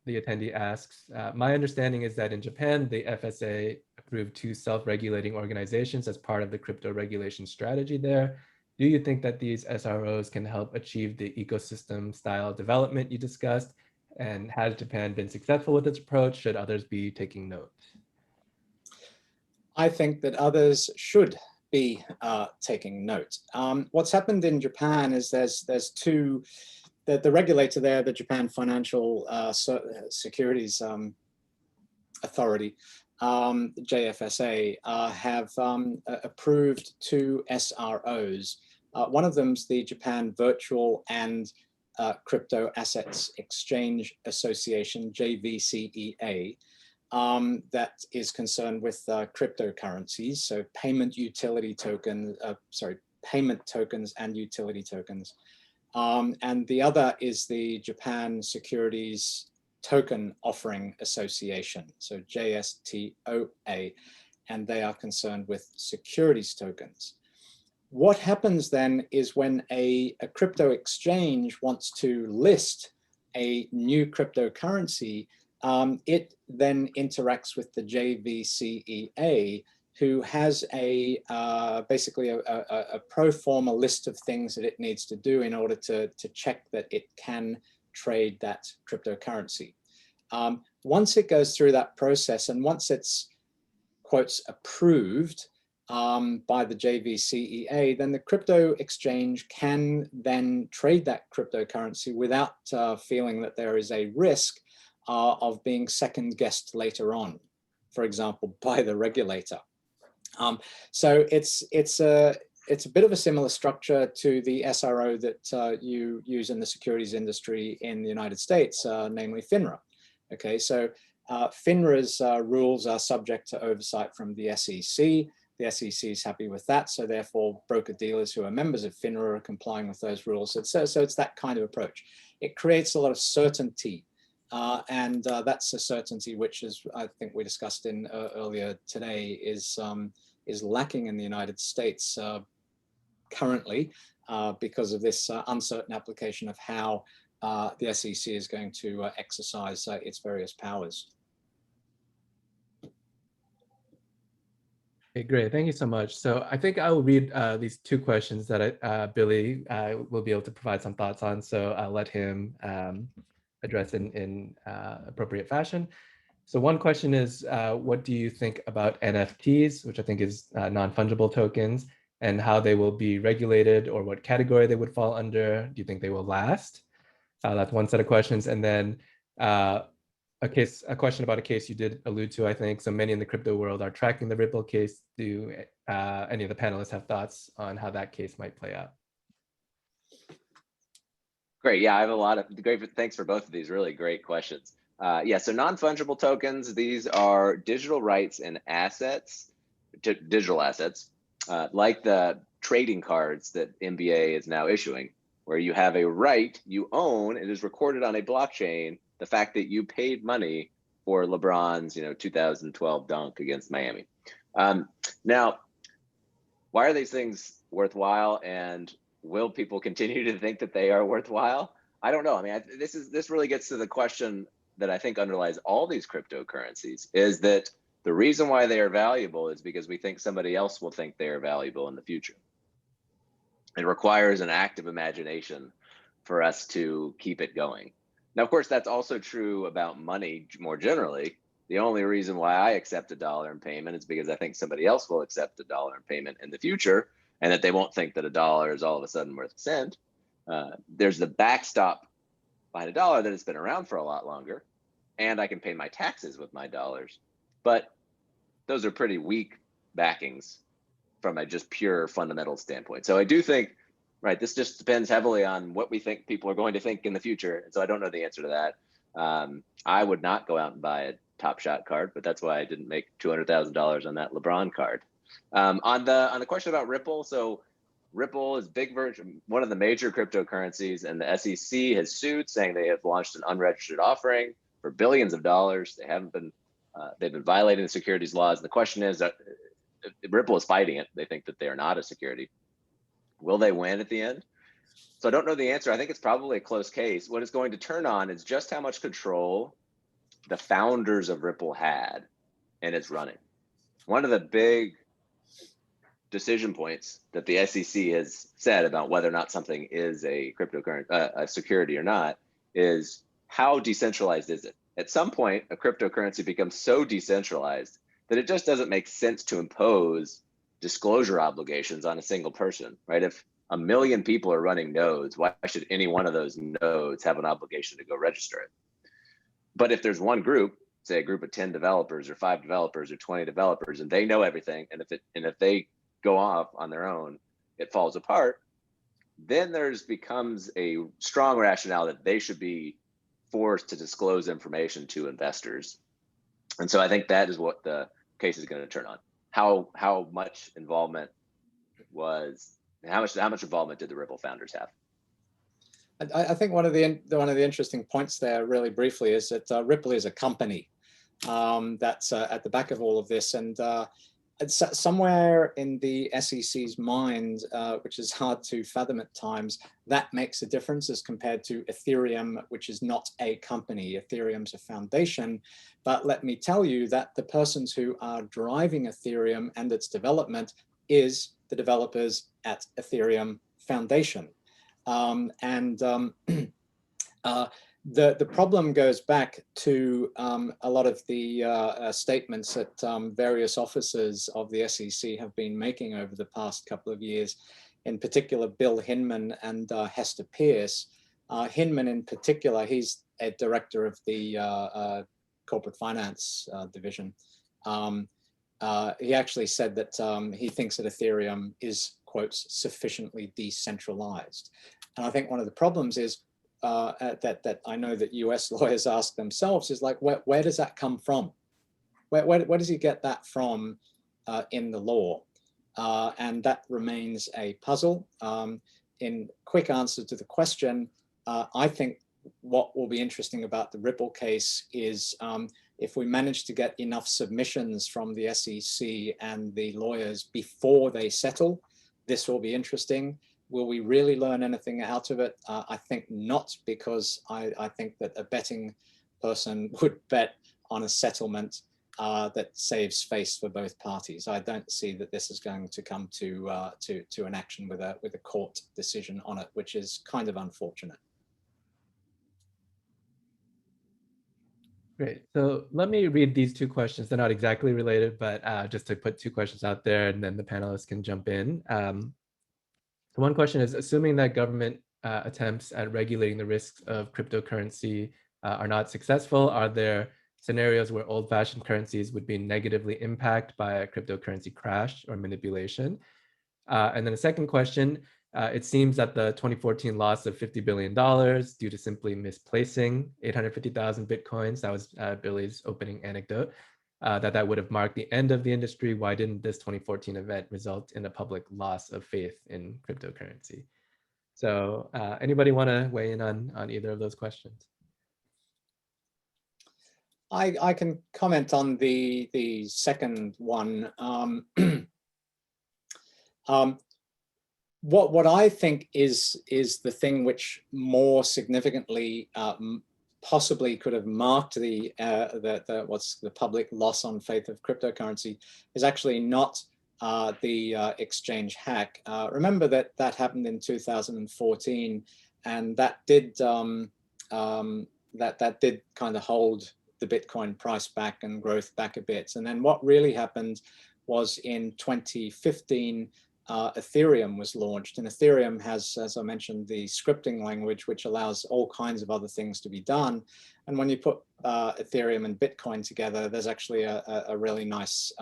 Speaker 1: attendee asks, my understanding is that in Japan, the FSA approved 2 self-regulating organizations as part of the crypto regulation strategy there. Do you think that these SROs can help achieve the ecosystem style development you discussed? And has Japan been successful with its approach? Should others be taking note?
Speaker 4: I think that others should be taking note. What's happened in Japan is there's two, the regulator there, the Japan Financial Securities Authority, JFSA, have approved 2 SROs. One of them's the Japan Virtual and Crypto Assets Exchange Association, JVCEA, that is concerned with cryptocurrencies, so payment tokens and utility tokens. And the other is the Japan Securities Token Offering Association, so JSTOA, and they are concerned with securities tokens. What happens then is when a crypto exchange wants to list a new cryptocurrency, it then interacts with the JVCEA, who has basically a pro forma list of things that it needs to do in order to check that it can trade that cryptocurrency. Once it goes through that process, and once it's, quotes, approved by the JVCEA, then the crypto exchange can then trade that cryptocurrency without feeling that there is a risk of being second guessed later on, for example, by the regulator. So it's a bit of a similar structure to the SRO that you use in the securities industry in the United States, namely FINRA. Okay, so FINRA's rules are subject to oversight from the SEC. The SEC is happy with that. So therefore, broker dealers who are members of FINRA are complying with those rules. So it's that kind of approach. It creates a lot of certainty. And that's a certainty which, is, I think we discussed in earlier today, is lacking in the United States currently because of this uncertain application of how the SEC is going to exercise its various powers.
Speaker 1: Okay, great. Thank you so much. So I think I will read these two questions that Billy will be able to provide some thoughts on. So I'll let him address in appropriate fashion. So one question is, what do you think about NFTs, which I think is non-fungible tokens, and how they will be regulated, or what category they would fall under? Do you think they will last? That's one set of questions. And then a question about a case you did allude to, I think. So many in the crypto world are tracking the Ripple case. Do any of the panelists have thoughts on how that case might play out?
Speaker 3: Great. Yeah, I have a lot of great. Thanks for both of these really great questions. Yeah, so non-fungible tokens, these are digital rights and assets, digital assets, like the trading cards that NBA is now issuing, where you have a right you own. It is recorded on a blockchain, the fact that you paid money for LeBron's 2012 dunk against Miami. Now, why are these things worthwhile, and will people continue to think that they are worthwhile? I don't know. I mean, this really gets to the question that I think underlies all these cryptocurrencies, is that the reason why they are valuable is because we think somebody else will think they are valuable in the future. It requires an active imagination for us to keep it going. Now, of course, that's also true about money more generally. The only reason why I accept $1 in payment is because I think somebody else will accept $1 in payment in the future, and that they won't think that $1 is all of a sudden worth a cent. There's the backstop behind $1 that has been around for a lot longer, and I can pay my taxes with my dollars. But those are pretty weak backings from a just pure fundamental standpoint. So I do think, right, this just depends heavily on what we think people are going to think in the future. And so I don't know the answer to that. I would not go out and buy a Top Shot card, but that's why I didn't make $200,000 on that LeBron card. On the question about Ripple, so Ripple is big version, one of the major cryptocurrencies, and the SEC has sued, saying they have launched an unregistered offering for billions of dollars. They haven't been, they've been violating the securities laws. And the question is that Ripple is fighting it. They think that they are not a security. Will they win at the end? So I don't know the answer. I think it's probably a close case. What it's going to turn on is just how much control the founders of Ripple had in its running. One of the big decision points that the SEC has said about whether or not something is a cryptocurrency, a security or not, is how decentralized is it? At some point, a cryptocurrency becomes so decentralized that it just doesn't make sense to impose disclosure obligations on a single person, right? If 1 million people are running nodes, why should any one of those nodes have an obligation to go register it? But if there's one group, say a group of 10 developers or 5 developers or 20 developers, and they know everything, and if they go off on their own, it falls apart, then becomes a strong rationale that they should be forced to disclose information to investors. And so I think that is what the case is going to turn on. How much involvement how much involvement did the Ripple founders have?
Speaker 4: I think one of the interesting points there, really briefly, is that Ripple is a company that's at the back of all of this, and it's somewhere in the SEC's mind, which is hard to fathom at times, that makes a difference as compared to Ethereum, which is not a company. Ethereum's a foundation, but let me tell you that the persons who are driving Ethereum and its development is the developers at Ethereum Foundation. The problem goes back to a lot of the statements that various officers of the SEC have been making over the past couple of years, in particular Bill Hinman and Hester Peirce. Hinman in particular, he's a director of the corporate finance division. He actually said that he thinks that Ethereum is, quotes, sufficiently decentralized. And I think one of the problems is that I know that US lawyers ask themselves is like, where does that come from? Where does he get that from in the law? and that remains a puzzle. In quick answer to the question, I think what will be interesting about the Ripple case is if we manage to get enough submissions from the SEC and the lawyers before they settle, this will be interesting. Will we really learn anything out of it? I think not, because I think that a betting person would bet on a settlement that saves face for both parties. I don't see that this is going to come to an action with a court decision on it, which is kind of unfortunate.
Speaker 1: Great. So let me read these two questions. They're not exactly related, but just to put two questions out there, and then the panelists can jump in. So one question is, assuming that government attempts at regulating the risks of cryptocurrency are not successful, are there scenarios where old-fashioned currencies would be negatively impacted by a cryptocurrency crash or manipulation? And then the second question, it seems that the 2014 loss of $50 billion due to simply misplacing 850,000 Bitcoins, that was Billy's opening anecdote, that would have marked the end of the industry. Why didn't this 2014 event result in a public loss of faith in cryptocurrency? So anybody want to weigh in on either of those questions?
Speaker 4: I can comment on the second one. What I think is the thing which more significantly possibly could have marked the public loss on faith of cryptocurrency is actually not the exchange hack. Remember that happened in 2014, and that did that did kind of hold the Bitcoin price back and growth back a bit. And then what really happened was in 2015, Ethereum was launched, and Ethereum has, as I mentioned, the scripting language, which allows all kinds of other things to be done. And when you put Ethereum and Bitcoin together, there's actually a really nice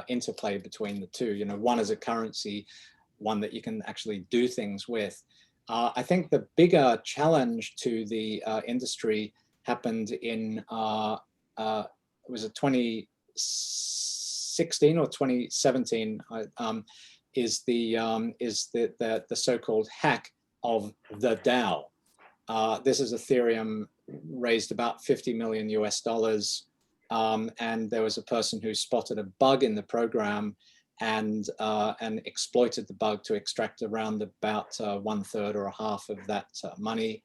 Speaker 4: interplay between the two. You know, one is a currency, one that you can actually do things with. I think the bigger challenge to the industry happened in was it 2016 or 2017? Is the so-called hack of the DAO. This is Ethereum raised about $50 million US, and there was a person who spotted a bug in the program and exploited the bug to extract around about 1/3 or a half of that money.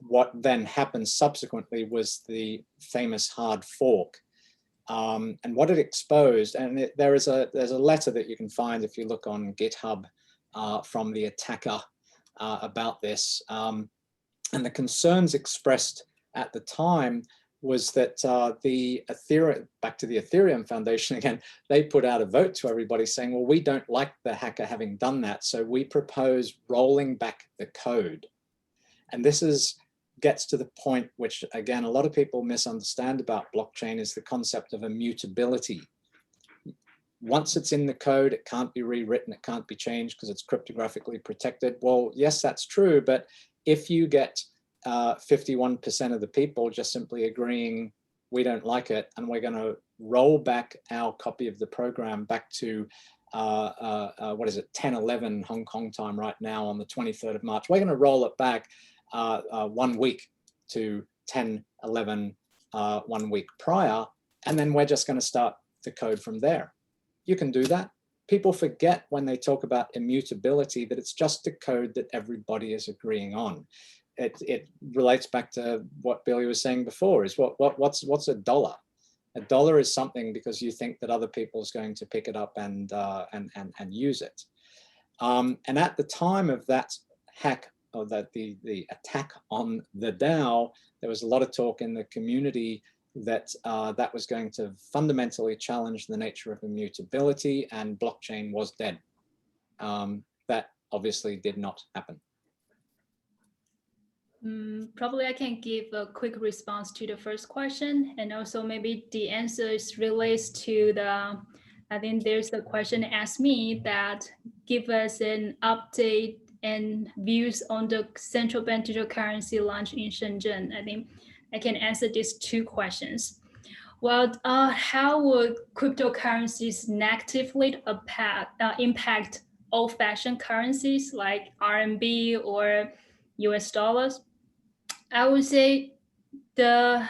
Speaker 4: What then happened subsequently was the famous hard fork. And what it exposed, and there's a letter that you can find if you look on GitHub from the attacker about this. And the concerns expressed at the time was that the Ethereum, back to the Ethereum Foundation again, they put out a vote to everybody saying, well, we don't like the hacker having done that, so we propose rolling back the code. And this gets to the point which, again, a lot of people misunderstand about blockchain, is the concept of immutability. Once it's in the code, it can't be rewritten, it can't be changed because it's cryptographically protected. Well, yes, that's true, but if you get 51% of the people just simply agreeing, we don't like it, and we're going to roll back our copy of the program back to, what is it, 10:11 Hong Kong time right now on the 23rd of March. We're going to roll it back 1 week to 10:11 1 week prior, and then we're just going to start the code from there. You can do that. People forget when they talk about immutability that it's just a code that everybody is agreeing on. It relates back to what Billy was saying before, is what's a dollar? A dollar is something because you think that other people is going to pick it up and use it. And at the time of that hack, or that the attack on the DAO, there was a lot of talk in the community that that was going to fundamentally challenge the nature of immutability, and blockchain was dead. That obviously did not happen.
Speaker 5: Probably I can give a quick response to the first question, and also maybe the answer relates to the, I think there's a question asked me that give us an update and views on the central bank digital currency launch in Shenzhen. I think I can answer these two questions. Well, how would cryptocurrencies negatively impact old-fashioned currencies like RMB or US dollars? I would say the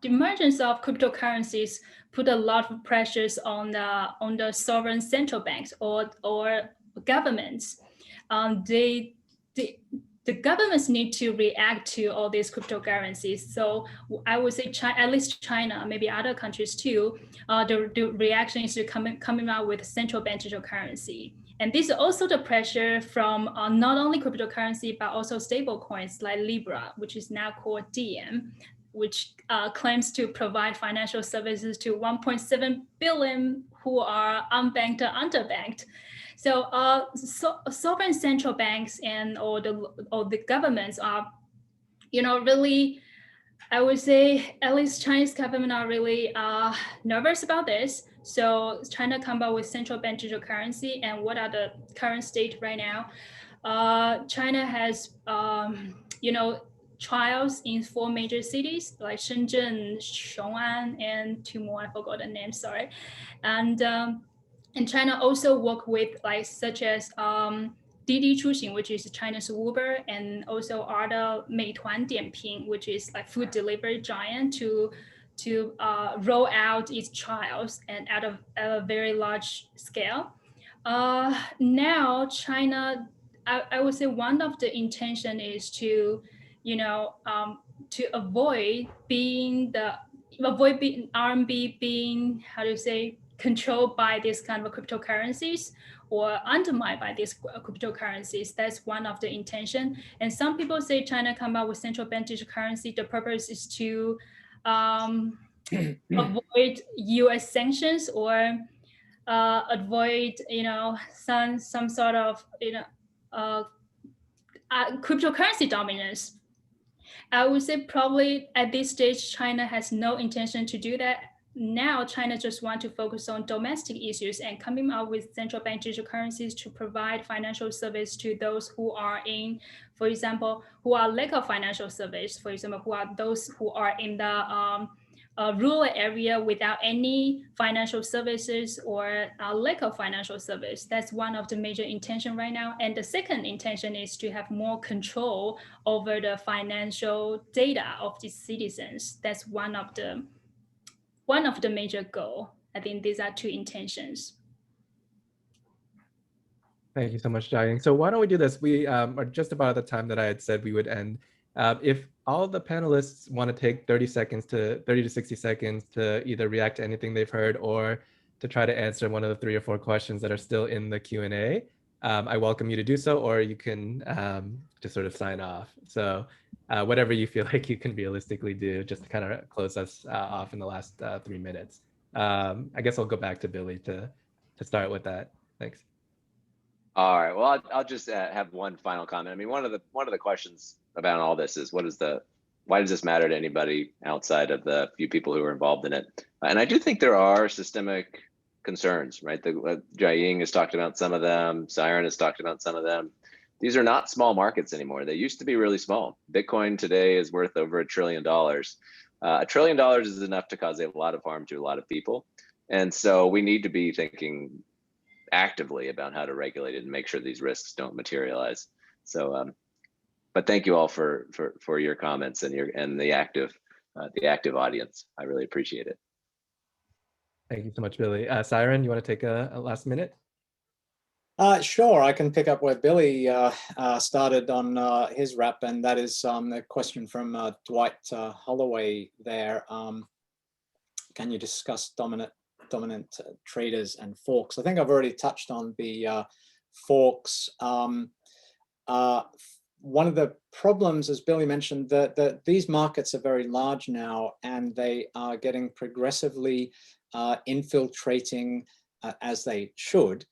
Speaker 5: emergence of cryptocurrencies put a lot of pressures on the sovereign central banks or governments. The governments need to react to all these cryptocurrencies. So I would say at least China, maybe other countries too, the reaction is to coming out with central bank digital currency. And this is also the pressure from not only cryptocurrency, but also stable coins like Libra, which is now called Diem, which claims to provide financial services to 1.7 billion who are unbanked or underbanked. So, sovereign central banks or the governments are, really, I would say at least Chinese government are really nervous about this. So China come up with central bank digital currency, and what are the current state right now? China has, trials in 4 major cities like Shenzhen, Xiong'an, and 2 more. I forgot the name. Sorry, and China also work with such as Didi Chuxing, which is China's Uber, and also other Meituan Dianping, which is like food delivery giant, to roll out its trials and at a very large scale. Now China, I would say one of the intention is to, to avoid RMB being, how do you say, controlled by this kind of cryptocurrencies or undermined by these cryptocurrencies. That's one of the intention. And some people say China come out with central bank digital currency. The purpose is to avoid US sanctions or avoid, some sort of, cryptocurrency dominance. I would say probably at this stage, China has no intention to do that. Now, China just want to focus on domestic issues and coming up with central bank digital currencies to provide financial service to those who are in, for example, who are lack of financial service. For example, who are those who are in the rural area without any financial services or lack of financial service. That's one of the major intention right now. And the second intention is to have more control over the financial data of the citizens. That's one of the major goal. I think these are 2 intentions.
Speaker 1: Thank you so much, Jiaying. So why don't we do this? We are just about at the time that I had said we would end. If all the panelists want to take 30 to 60 seconds to either react to anything they've heard or to try to answer one of the 3 or 4 questions that are still in the Q&A, I welcome you to do so, or you can just sort of sign off. So whatever you feel like you can realistically do, just to kind of close us off in the last 3 minutes. I guess I'll go back to Billy to start with that. Thanks.
Speaker 3: All right. Well, I'll just have one final comment. I mean, one of the questions about all this is why does this matter to anybody outside of the few people who are involved in it? And I do think there are systemic concerns, right? Jiaying has talked about some of them. Siren has talked about some of them. These are not small markets anymore. They used to be really small. Bitcoin today is worth over $1 trillion. $1 trillion is enough to cause a lot of harm to a lot of people. And so we need to be thinking actively about how to regulate it and make sure these risks don't materialize. So, but thank you all for your comments and the active audience. I really appreciate it.
Speaker 1: Thank you so much, Billy. Siren, you want to take a last minute?
Speaker 4: Sure, I can pick up where Billy started on his wrap, and that is a question from Dwight Holloway there. Can you discuss dominant traders and forks? I think I've already touched on the forks. One of the problems, as Billy mentioned, that these markets are very large now, and they are getting progressively infiltrating, as they should,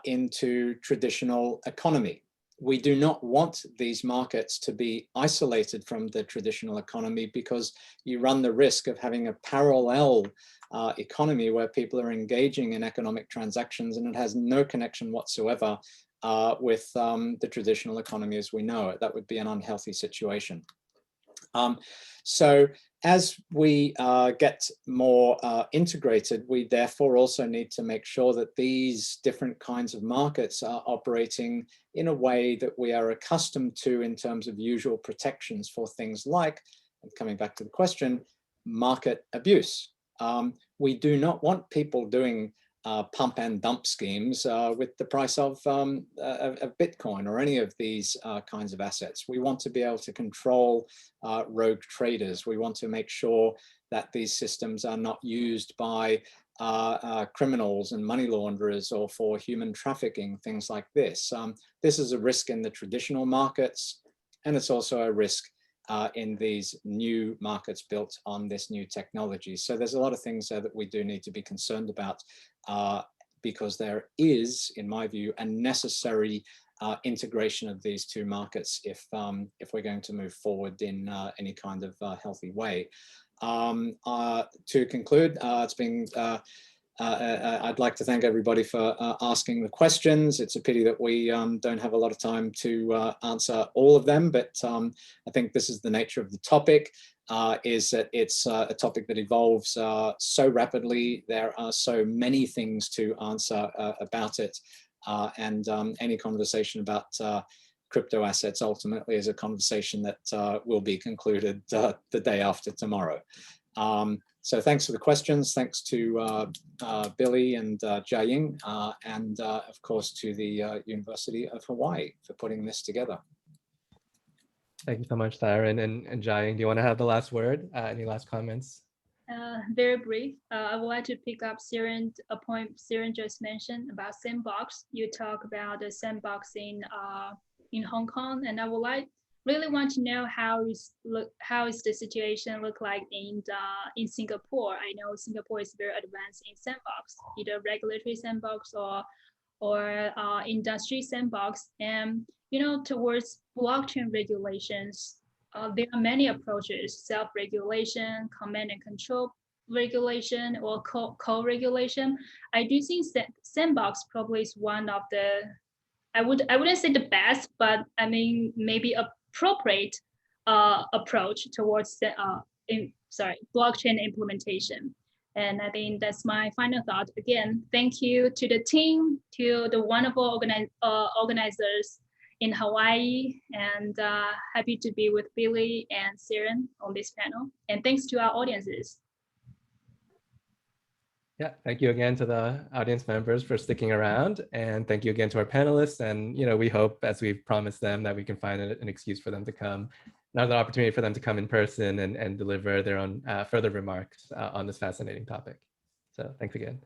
Speaker 4: into traditional economy. We do not want these markets to be isolated from the traditional economy, because you run the risk of having a parallel economy where people are engaging in economic transactions, and it has no connection whatsoever with the traditional economy as we know it. That would be an unhealthy situation. So as we get more integrated, we therefore also need to make sure that these different kinds of markets are operating in a way that we are accustomed to in terms of usual protections for things like, and coming back to the question, market abuse. We do not want people doing pump and dump schemes with the price of Bitcoin or any of these kinds of assets. We want to be able to control rogue traders. We want to make sure that these systems are not used by criminals and money launderers or for human trafficking, things like this. This is a risk in the traditional markets, and it's also a risk in these new markets built on this new technology. So there's a lot of things there that we do need to be concerned about because there is, in my view, a necessary integration of these two markets if we're going to move forward in any kind of healthy way. To conclude, it's been I'd like to thank everybody for asking the questions. It's a pity that we don't have a lot of time to answer all of them, but I think this is the nature of the topic, is that it's a topic that evolves so rapidly. There are so many things to answer about it, and any conversation about crypto assets ultimately is a conversation that will be concluded the day after tomorrow. So thanks for the questions. Thanks to Billy and Jiaying, and of course to the University of Hawaii for putting this together.
Speaker 1: Thank you so much, Darren and Jiaying. Do you want to have the last word? Any last comments?
Speaker 5: Very brief. I would like to pick up a point Siren just mentioned about sandbox. You talk about the sandbox in Hong Kong, and I would really want to know how is the situation look like in Singapore. I know Singapore is very advanced in sandbox, either regulatory sandbox or industry sandbox. And towards blockchain regulations, there are many approaches: self-regulation, command and control regulation, or co-regulation. I do think sandbox probably is one of the, I wouldn't say the best, but I mean maybe appropriate approach towards the blockchain implementation. And I think that's my final thought. Again, thank you to the team, to the wonderful organizers in Hawaii, and happy to be with Billy and Siren on this panel. And thanks to our audiences.
Speaker 1: Yeah, thank you again to the audience members for sticking around, and thank you again to our panelists. And we hope, as we've promised them, that we can find an excuse for them to come, another opportunity for them to come in person and deliver their own further remarks on this fascinating topic. So thanks again.